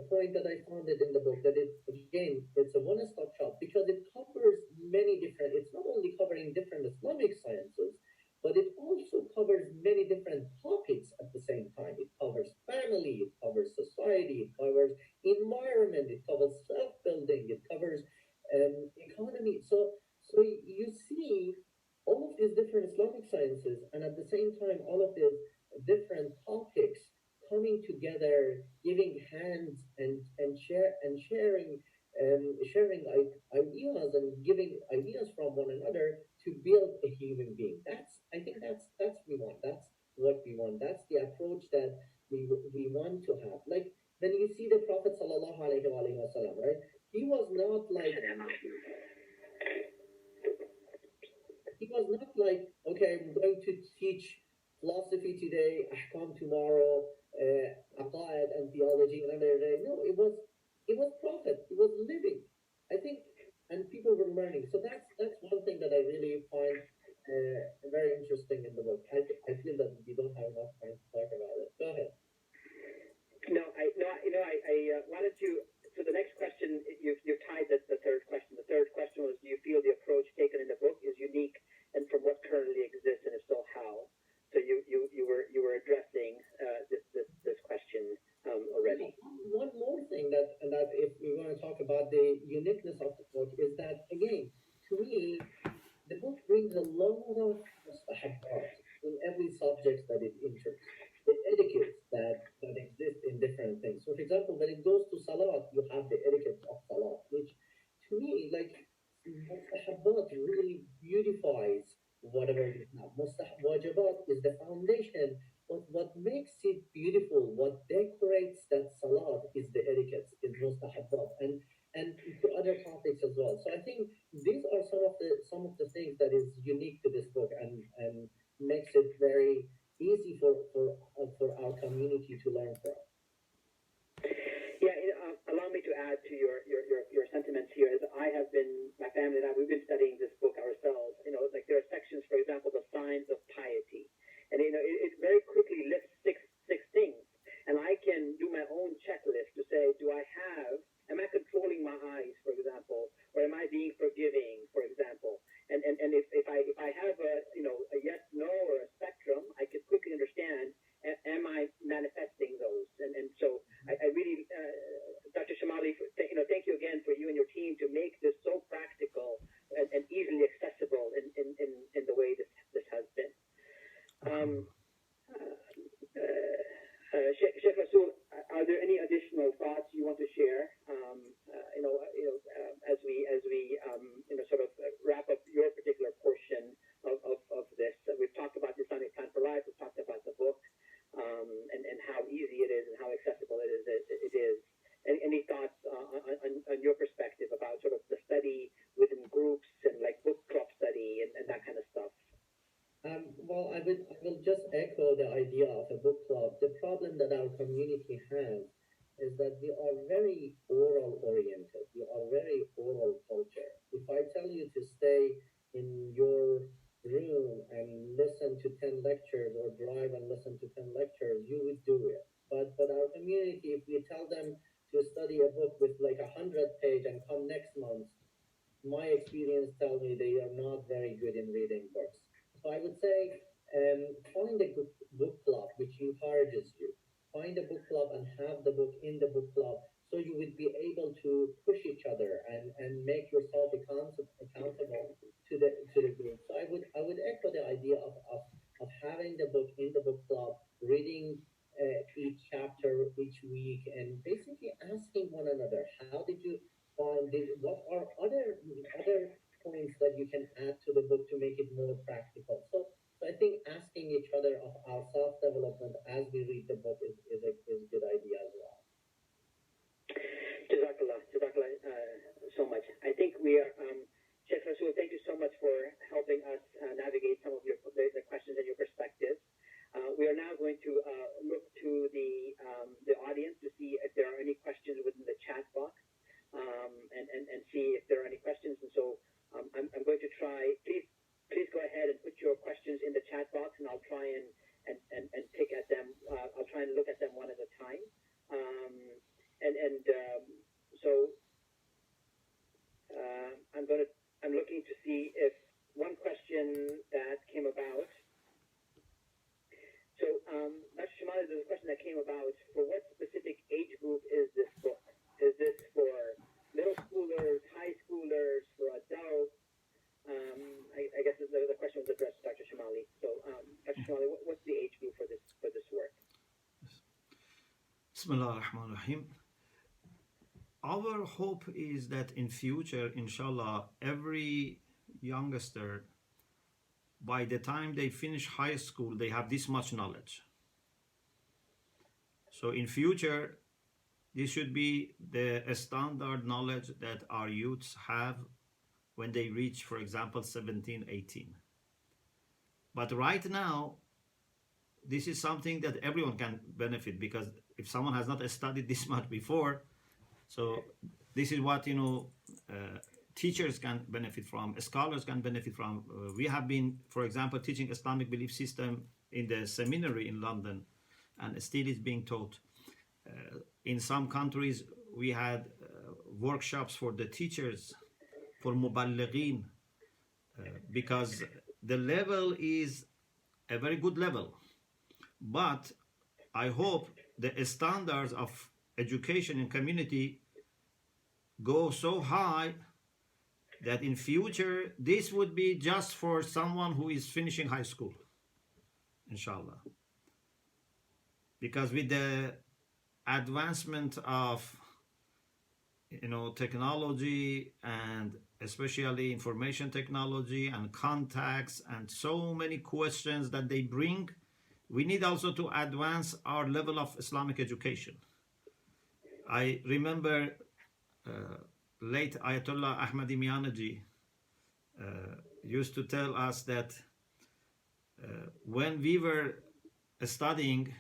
point that I found it in the book, that it again it's a one-stop shop because it covers many different. It's not only covering different Islamic sciences, but it also covers many different topics at the same time. It covers family, it covers society, it covers environment, it covers self-building, it covers economy. So you see all of these different Islamic sciences, and at the same time, all of these different topics coming together, giving hands and sharing ideas and giving ideas from one another to build a human being. I think that's we want. That's what we want. That's the approach that we want to have. Like when you see the Prophet sallallahu alaihi wasallam, right? He was not like he was not like, okay, I'm going to teach philosophy today, ahkam tomorrow, aqaid and theology another day. No, it was prophet. It was living. I think, and people were learning. So that's one thing that I really find very interesting in the book. I feel that we don't have enough time to talk about it. Go ahead.
I wanted to. So the next question, you tied the third question. The third question was, do you feel the approach taken in the book is unique, and from what currently exists, and if so, how? So you were addressing this question already.
One more thing that if we want to talk about the uniqueness of the book is that, again, to me, the book brings a lot of mustahabat in every subject that it enters. The etiquettes that exist in different things. So, for example, when it goes to salat, you have the etiquette of salat, which to me, like, mustahabat really beautifies whatever you have. Wajibat is the foundation, but what makes it beautiful, what decorates that salat is the etiquettes, is mustahabat, and to other topics as well. So I think these are some of the things that is unique to this book, and makes it very easy for our community to learn from.
Yeah, along me to add to your sentiments here is my family and I, we've been studying this book ourselves. Like there are sections, for example, the signs of piety. And, it very quickly lists six things. And I can do my own checklist to say, am I controlling my eyes, for example, or am I being forgiving, for example? And if I have a yes, no, or a spectrum, I could quickly understand, am I manifesting those? And so I really, Dr. Shomali, thank you again for you and your team to make this so practical and easily accessible in the way this has been. Sheikh Rasoul, are there any additional thoughts you want to share? As we sort of wrap up your particular portion of this. We've talked about the Islamic Plan for Life. We've talked about the book and how easy it is and how accessible it is. Any thoughts on your perspective about sort of the study within groups and like book club study and that kind of stuff?
Well, I will just echo the idea of a book club. The problem that our community has is that we are very oral oriented. We are very oral culture. If I tell you to stay in your room and listen to 10 lectures or drive and listen to 10 lectures, you would do it. But our community, if we tell them to study a book with like 100 page and come next month, my experience tell me they are not very good in reading books. So I would say find a book club which encourages you. Find a book club and have the book in the book club so you would be able to push each other and make yourself accountable to the group. So I would echo the idea of having the book in the book club, reading each chapter each week, and basically asking one another, how did you find this? What are other points that you can add to the book to make it more practical? So I think asking each other of our self-development as we read the book is a good idea as well.
Jazakallah so much. I think we are, Sheikh Rasoul, thank you so much for helping us navigate some of the questions and your perspectives. We are now going to look to the audience to see if there are any questions within the chat box and see if there are any questions. And so I'm going to try, please go ahead and put your questions in the chat box, and I'll try and pick at them. I'll try and look at them one at a time. So I'm looking to see if one question that came about. So, Dr. Shomali, there's a question that came about. For what specific age group is this book? Is this for middle schoolers, high schoolers, for adults? I guess the question was addressed to Dr. Shomali. So, Dr. Shomali, what's the age group for this work?
Bismillah ar-Rahman ar-Rahim. Our hope is that in future, inshallah, every youngster, by the time they finish high school, they have this much knowledge. So in future, this should be the standard knowledge that our youths have when they reach, for example, 17, 18. But right now, this is something that everyone can benefit, because if someone has not studied this much before, so this is what, teachers can benefit from, scholars can benefit from. We have been, for example, teaching Islamic belief system in the seminary in London, and still is being taught. In some countries, we had workshops for the teachers, for muballighin, because the level is a very good level. But I hope the standards of education in community go so high that in future this would be just for someone who is finishing high school, inshallah. Because with the advancement of technology, and especially information technology and contacts and so many questions that they bring, we need also to advance our level of Islamic education. I remember late Ayatollah Ahmadi Mianaji used to tell us that when we were studying,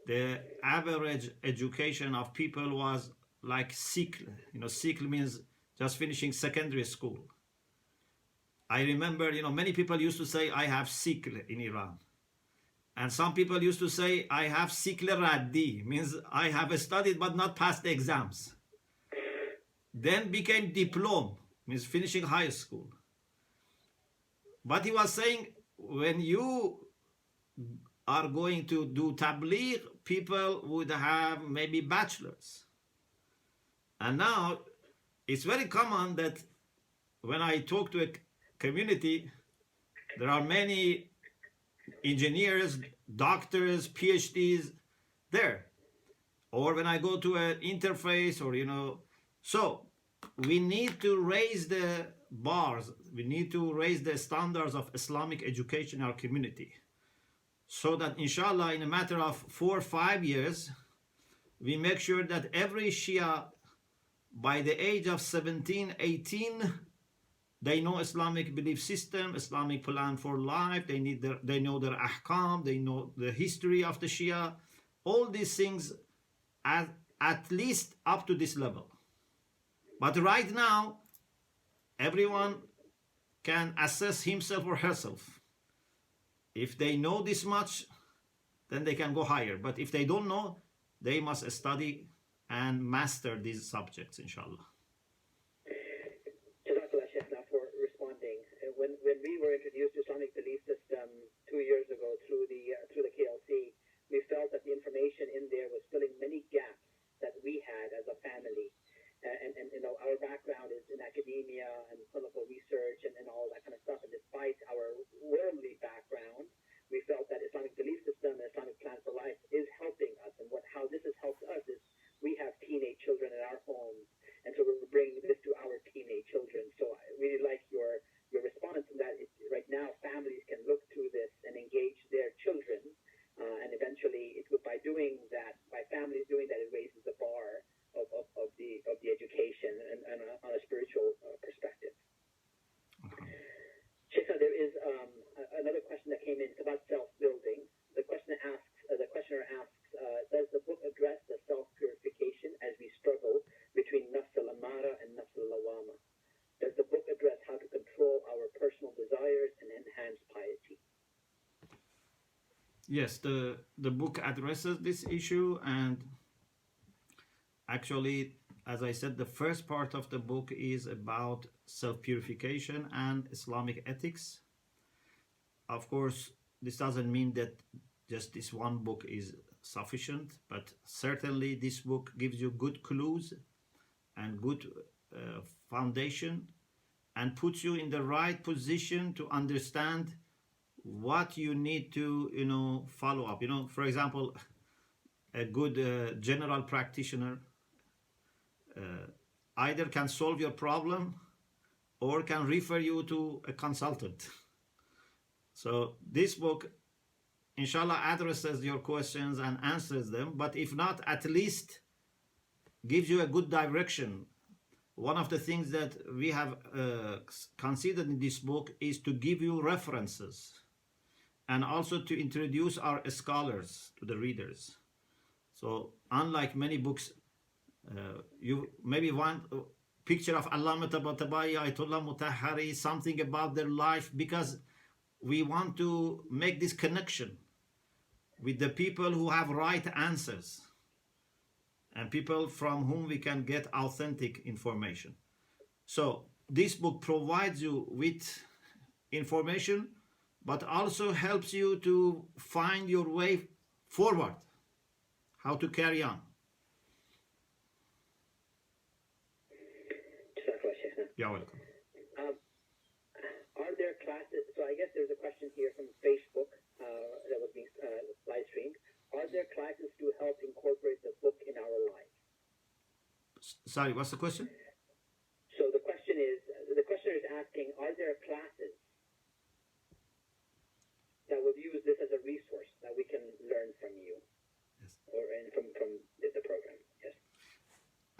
the average education of people was like cycle. Cycle means just finishing secondary school. I remember, many people used to say, I have cycle in Iran. And some people used to say, I have cycle raddi, means I have studied but not passed the exams. Then became diploma, means finishing high school. But he was saying, when you are going to do tabligh, people would have maybe bachelors. And now it's very common that when I talk to a community, there are many engineers, doctors, PhDs there. Or when I go to an interface, or so we need to raise the bars, we need to raise the standards of Islamic education in our community, so that inshallah in a matter of 4 or 5 years we make sure that every Shia by the age of 17, 18, they know Islamic belief system, Islamic plan for life, they know their ahkam, they know the history of the Shia, all these things at least up to this level. But right now, everyone can assess himself or herself. If they know this much, then they can go higher. But if they don't know, they must study and master these subjects, inshallah.
Jazakallah, Sheikhna, for responding. When we were introduced to Islamic belief system 2 years ago through the KLC, we felt that the information in there was filling many gaps that we had as a family. And our background is in academia and clinical research and all that kind of stuff. And despite our worldly background, we felt that Islamic belief system and Islamic plan for life is helping us. And how this has helped us is we have teenage children in our homes, and so we're bringing this to our teenage children. So I really like your response in that right now families can look to this and engage their children, and eventually by doing that, by families doing that, it raises the bar of the education and on a spiritual perspective. Sheikha, there is another question that came in. It's about self-building. The questioner asks, does the book address the self-purification as we struggle between nafs al-amara and nafs al-lawama? Does the book address how to control our personal desires and enhance piety?
Yes, the book addresses this issue, and actually, as I said, the first part of the book is about self-purification and Islamic ethics. Of course, this doesn't mean that just this one book is sufficient, but certainly this book gives you good clues and good foundation, and puts you in the right position to understand what you need to follow up. For example, a good general practitioner either can solve your problem or can refer you to a consultant. So this book, inshallah, addresses your questions and answers them, but if not, at least gives you a good direction. One of the things that we have considered in this book is to give you references and also to introduce our scholars to the readers. So unlike many books, you maybe want a picture of Allama Tabatabai, Ayatollah Mutahhari, something about their life, because we want to make this connection with the people who have right answers and people from whom we can get authentic information. So this book provides you with information, but also helps you to find your way forward, how to carry on. You're welcome.
Are there classes? So I guess there's a question here from Facebook that was being live streamed. Are there classes to help incorporate the book in our lives?
Sorry, what's the question?
So the questioner is asking, are there classes that will use this as a resource that we can learn from you?
Yes.
Or from the program? Yes.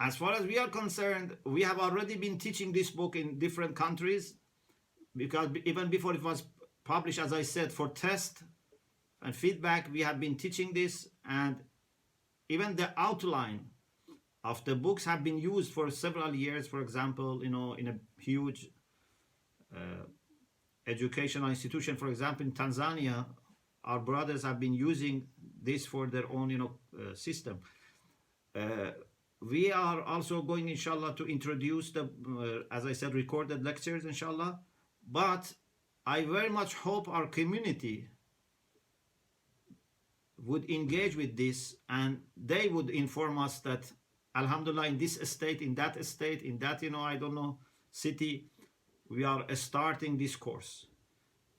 As far as we are concerned, we have already been teaching this book in different countries, because even before it was published, as I said, for test and feedback, we have been teaching this, and even the outline of the books have been used for several years. For example, in a huge educational institution, for example, in Tanzania, our brothers have been using this for their own, system. We are also going, inshallah, to introduce the, as I said, recorded lectures, inshallah. But I very much hope our community would engage with this, and they would inform us that, alhamdulillah, in this estate, in that estate, in that, I don't know, city, we are starting this course.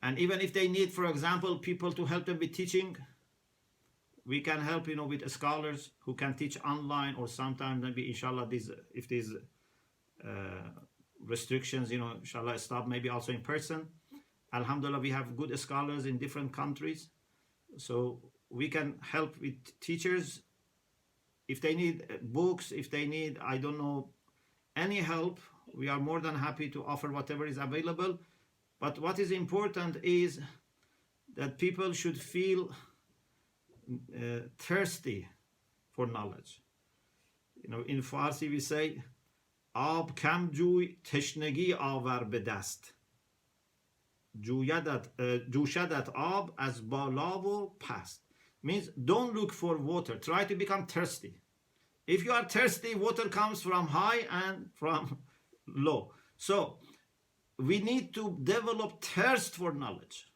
And even if they need, for example, people to help them with teaching, we can help, with scholars who can teach online, or sometimes maybe, inshallah, if these restrictions, inshallah, stop, maybe also in person. Alhamdulillah, we have good scholars in different countries. So we can help with teachers. If they need books, if they need, I don't know, any help, we are more than happy to offer whatever is available. But what is important is that people should feel thirsty for knowledge. In Farsi we say, "Ab kam juy, teshnegi avar be dast. Jushadat ab az bala vo past." Means don't look for water. Try to become thirsty. If you are thirsty, water comes from high and from low. So we need to develop thirst for knowledge.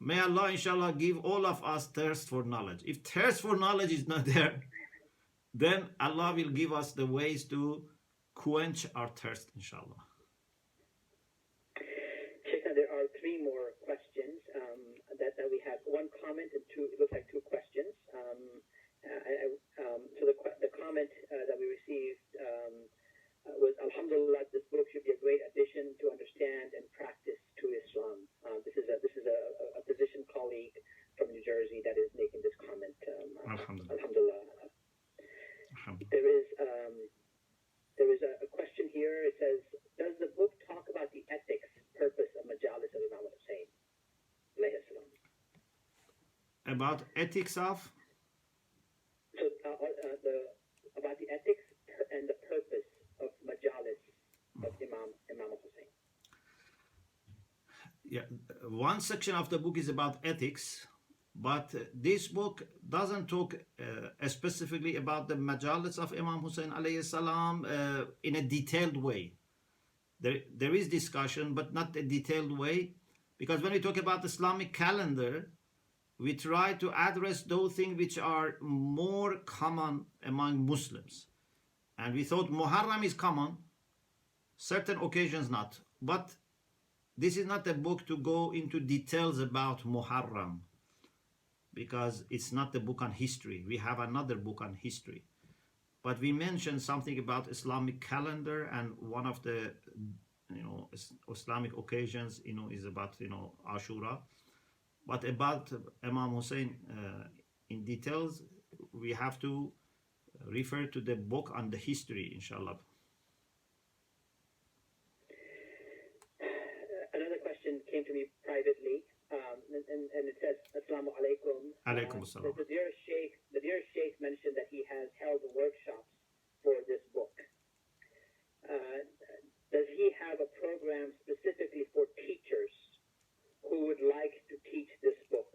May Allah, inshallah, give all of us thirst for knowledge. If thirst for knowledge is not there, then Allah will give us the ways to quench our thirst, inshallah.
Sheikh, there are three more questions that we have. One comment and two, it looks like two questions. So the comment that we received was, Alhamdulillah, this book should be a great addition to understand and practice to Islam. This is a physician colleague from New Jersey that is making this comment.
Alhamdulillah.
Alhamdulillah. There is a question here. It says, does the book talk about the ethics, purpose of Majalis of Imam Hussein?
About ethics of?
So, about the ethics and the purpose of Majalis of Imam Hussein.
Yeah, one section of the book is about ethics, but this book doesn't talk specifically about the Majalis of Imam Hussein alayhi salam in a detailed way. There is discussion, but not a detailed way, because when we talk about the Islamic calendar, we try to address those things which are more common among Muslims. And we thought Muharram is common, certain occasions not. But this is not a book to go into details about Muharram, because it's not a book on history. We have another book on history. But we mentioned something about Islamic calendar, and one of the Islamic occasions is about Ashura. But about Imam Hussein in details, we have to refer to the book on the history, inshallah.
Another question came to me privately, and it says, Assalamu alaikum.
Alaikum assalam.
The dear Sheikh mentioned that he has held workshops for this book. Does he have a program specifically for teachers who would like to teach this book?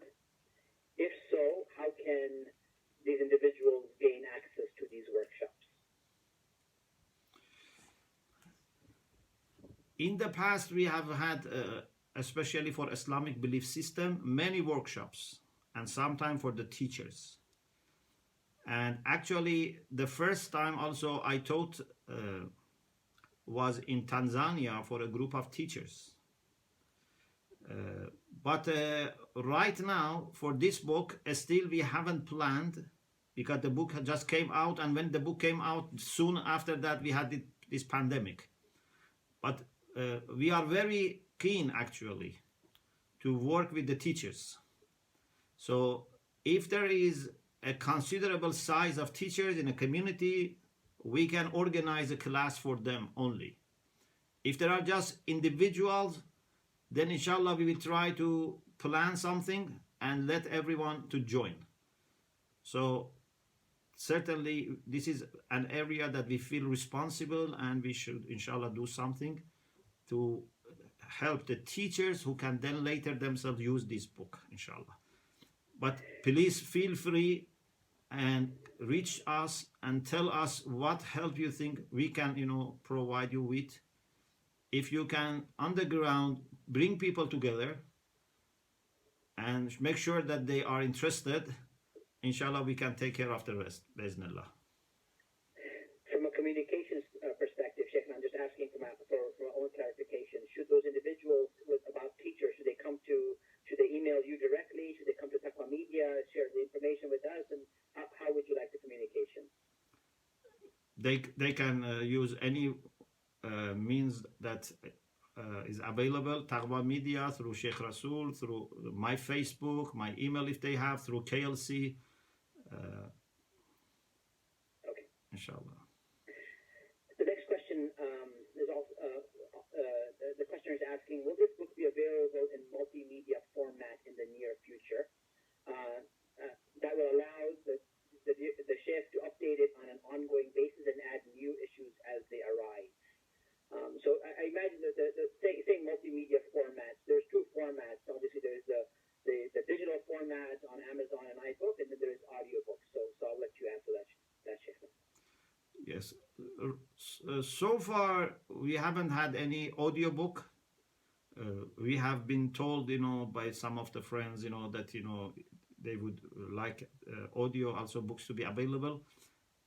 If so, how can these individuals gain access to these workshops?
In the past, we have had, especially for Islamic belief system, many workshops, and sometimes for the teachers. And actually, the first time also I taught was in Tanzania for a group of teachers. But right now, for this book, still we haven't planned, because the book just came out, and when the book came out, soon after that we had this pandemic. But we are very keen, actually, to work with the teachers. So if there is a considerable size of teachers in a community, we can organize a class for them only. If there are just individuals, then inshallah we will try to plan something and let everyone to join. So certainly this is an area that we feel responsible, and we should inshallah do something to help the teachers who can then later themselves use this book, inshallah. But please feel free and reach us and tell us what help you think we can, provide you with. If you can, on the ground, bring people together and make sure that they are interested, inshallah, we can take care of the rest, bi'iznillah.
From a communications perspective, Sheikh, I'm just asking for my own clarification. Should those individuals about teachers, should they email you directly? Should they come to Taqwa Media, share the information with us? And how would you like the communication?
They can use any means that is available, Taqwa Media, through Sheikh Rasoul, through my Facebook, my email if they have, through KLC.
Okay.
Inshallah.
The next question is also, the questioner is asking, will this book be available in multimedia format in the near future? That will allow the Sheikh to update it on an ongoing basis and add new issues as they arise. So I imagine that saying multimedia formats, there's two formats. Obviously, there's the digital format on Amazon and iBook, and then there's audiobooks. So I'll let you answer that, Sheikh.
Yes. So far, we haven't had any audiobook. We have been told, by some of the friends, that, they would like audio, also books to be available.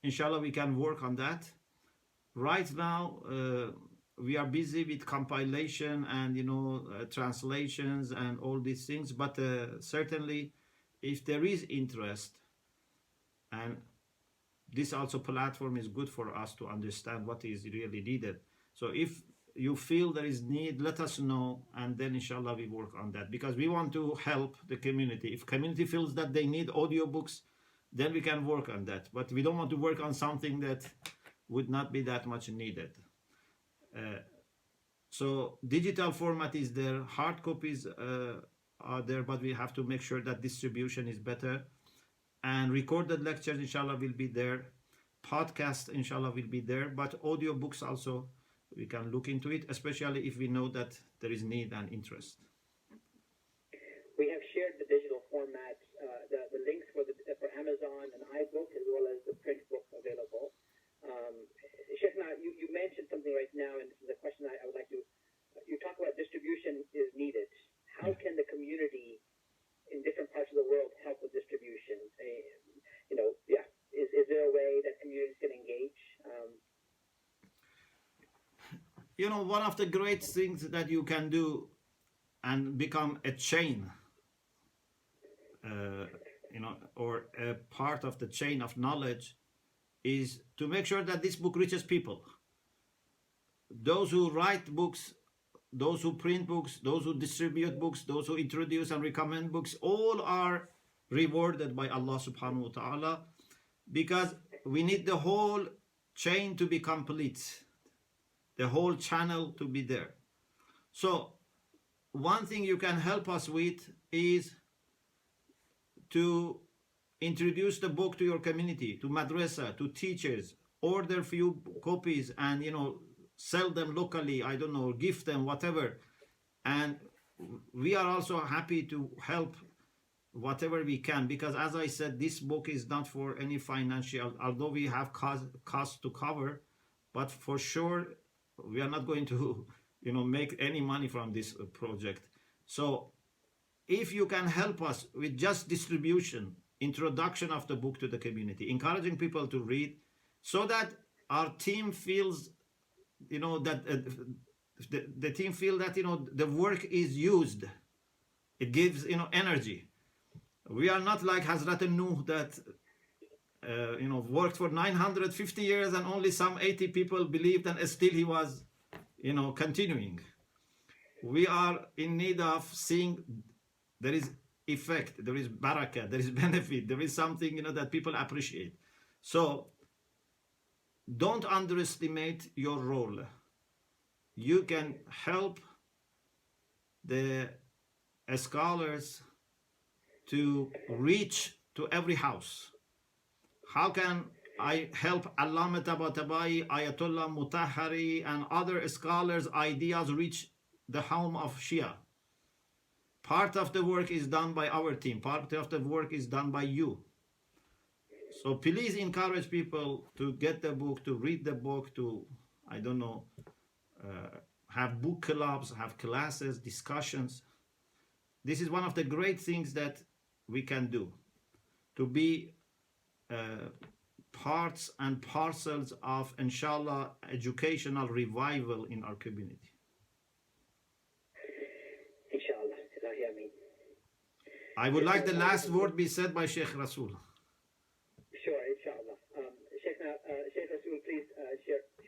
Inshallah, we can work on that. Right now, we are busy with compilation and, translations and all these things. But certainly, if there is interest, and this also platform is good for us to understand what is really needed. So if you feel there is need, let us know, and then inshallah we work on that, because we want to help the community. If community feels that they need audiobooks, then we can work on that. But we don't want to work on something that would not be that much needed. So digital format is there, hard copies are there, but we have to make sure that distribution is better. And recorded lectures, inshallah, will be there. Podcast, inshallah, will be there. But audiobooks also, we can look into it, especially if we know that there is need and interest.
We have shared the digital formats, the links for Amazon and iBook, as well as the print book available. Sheikh, you mentioned something right now, and this is a question I would like to. You talk about distribution is needed. How can the community in different parts of the world help with distribution? Is there a way that communities can engage?
One of the great things that you can do and become a chain, or a part of the chain of knowledge, is to make sure that this book reaches people. Those who write books, those who print books, those who distribute books, those who introduce and recommend books, all are rewarded by Allah subhanahu wa ta'ala, because we need the whole chain to be complete, the whole channel to be there. So one thing you can help us with is to introduce the book to your community, to madrasa, to teachers, order few copies and, sell them locally, I don't know, gift them, whatever. And we are also happy to help whatever we can, because as I said, this book is not for any financial, although we have costs to cover, but for sure we are not going to, make any money from this project. So if you can help us with just distribution, introduction of the book to the community, encouraging people to read, so that our team feels, that the team feel that, the work is used. It gives, energy. We are not like Hazrat Nuh that, worked for 950 years and only some 80 people believed, and still he was, continuing. We are in need of seeing there is effect, there is barakah, there is benefit, there is something, that people appreciate. So don't underestimate your role. You can help the scholars to reach to every house. how can I help Allama Tabatabai, Ayatollah Mutahari, and other scholars' ideas reach the home of Shia? Part of the work is done by our team. Part of the work is done by you. So please encourage people to get the book, to read the book, to, I don't know, have book clubs, have classes, discussions. This is one of the great things that we can do, to be parts and parcels of, inshallah, educational revival in our community.
Inshallah. Ilahi Ameen.
I would like the last word be said by Sheikh Rasoul.
Sure, inshallah. Sheikh Rasoul, please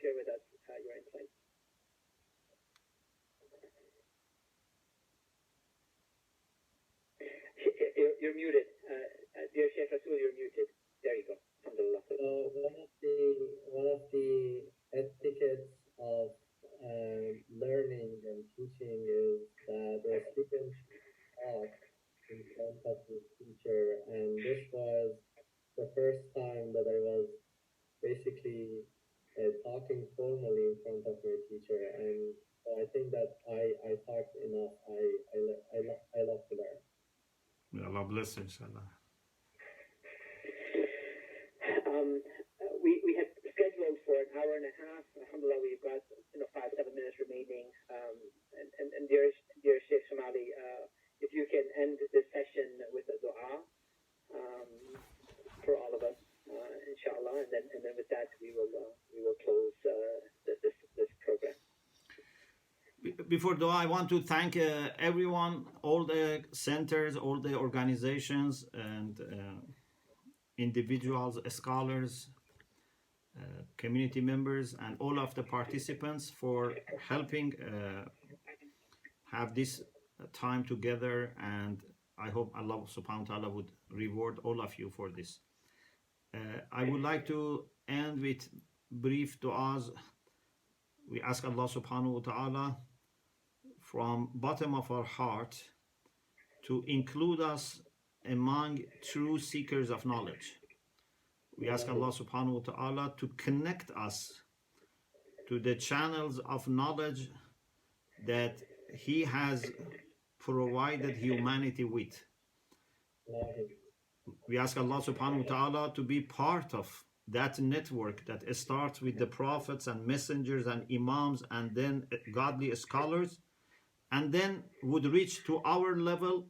share with us your insights. You're muted. Dear Sheikh Rasoul, you're muted. There you go. Alhamdulillah.
So one of the etiquettes of learning and teaching is that the student talk in front of the teacher, and this was the first time that I was basically talking formally in front of my teacher, and so I think that I talked enough. I love to learn.
May Allah bless you, inshallah.
We had scheduled for an hour and a half. Alhamdulillah, we've got 5-7 minutes remaining. And dear Sheikh Shomali, if you can end this session with a dua for all of us, inshallah, and then with that we will close this program.
Before dua, I want to thank everyone, all the centers, all the organizations, and individuals, scholars, community members, and all of the participants for helping have this time together. And I hope Allah subhanahu wa ta'ala would reward all of you for this. I would like to end with brief du'as. We ask Allah subhanahu wa ta'ala from bottom of our heart to include us among true seekers of knowledge. We ask Allah subhanahu wa ta'ala to connect us to the channels of knowledge that He has provided humanity with. We ask Allah subhanahu wa ta'ala to be part of that network that starts with the prophets and messengers and imams and then godly scholars, and then would reach to our level,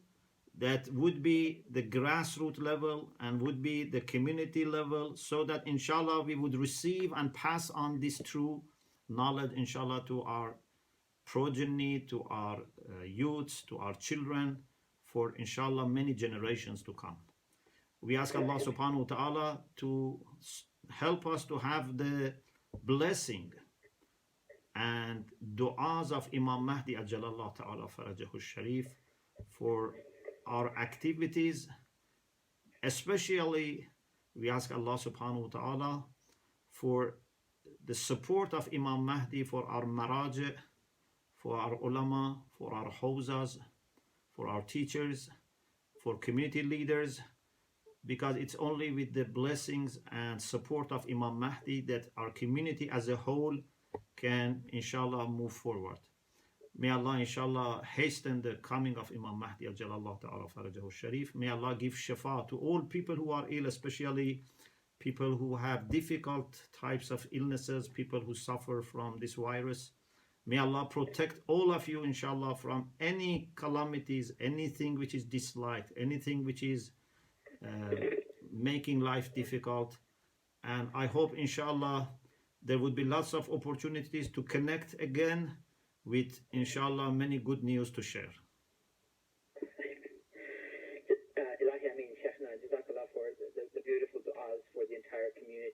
that would be the grassroots level and would be the community level, so that inshallah we would receive and pass on this true knowledge, inshallah, to our progeny, to our youths, to our children, for inshallah many generations to come. We ask Allah subhanahu wa ta'ala to help us to have the blessing and du'as of Imam Mahdi Ajalallah ta'ala farajahu sharif for our activities. Especially we ask Allah subhanahu wa ta'ala for the support of Imam Mahdi for our maraji, for our ulama, for our hawzas, for our teachers, for community leaders, because it's only with the blessings and support of Imam Mahdi that our community as a whole can inshallah move forward. May Allah inshallah hasten the coming of Imam Mahdi Ajalallah ta'ala farajahu sharif. May Allah give shafa to all people who are ill, especially people who have difficult types of illnesses, people who suffer from this virus. May Allah protect all of you inshallah from any calamities, anything which is disliked, anything which is making life difficult. And I hope inshallah there would be lots of opportunities to connect again with inshallah many good news to share.
Ilahi Ameen, Sheikhna, Jazakallah for the beautiful du'as for the entire community.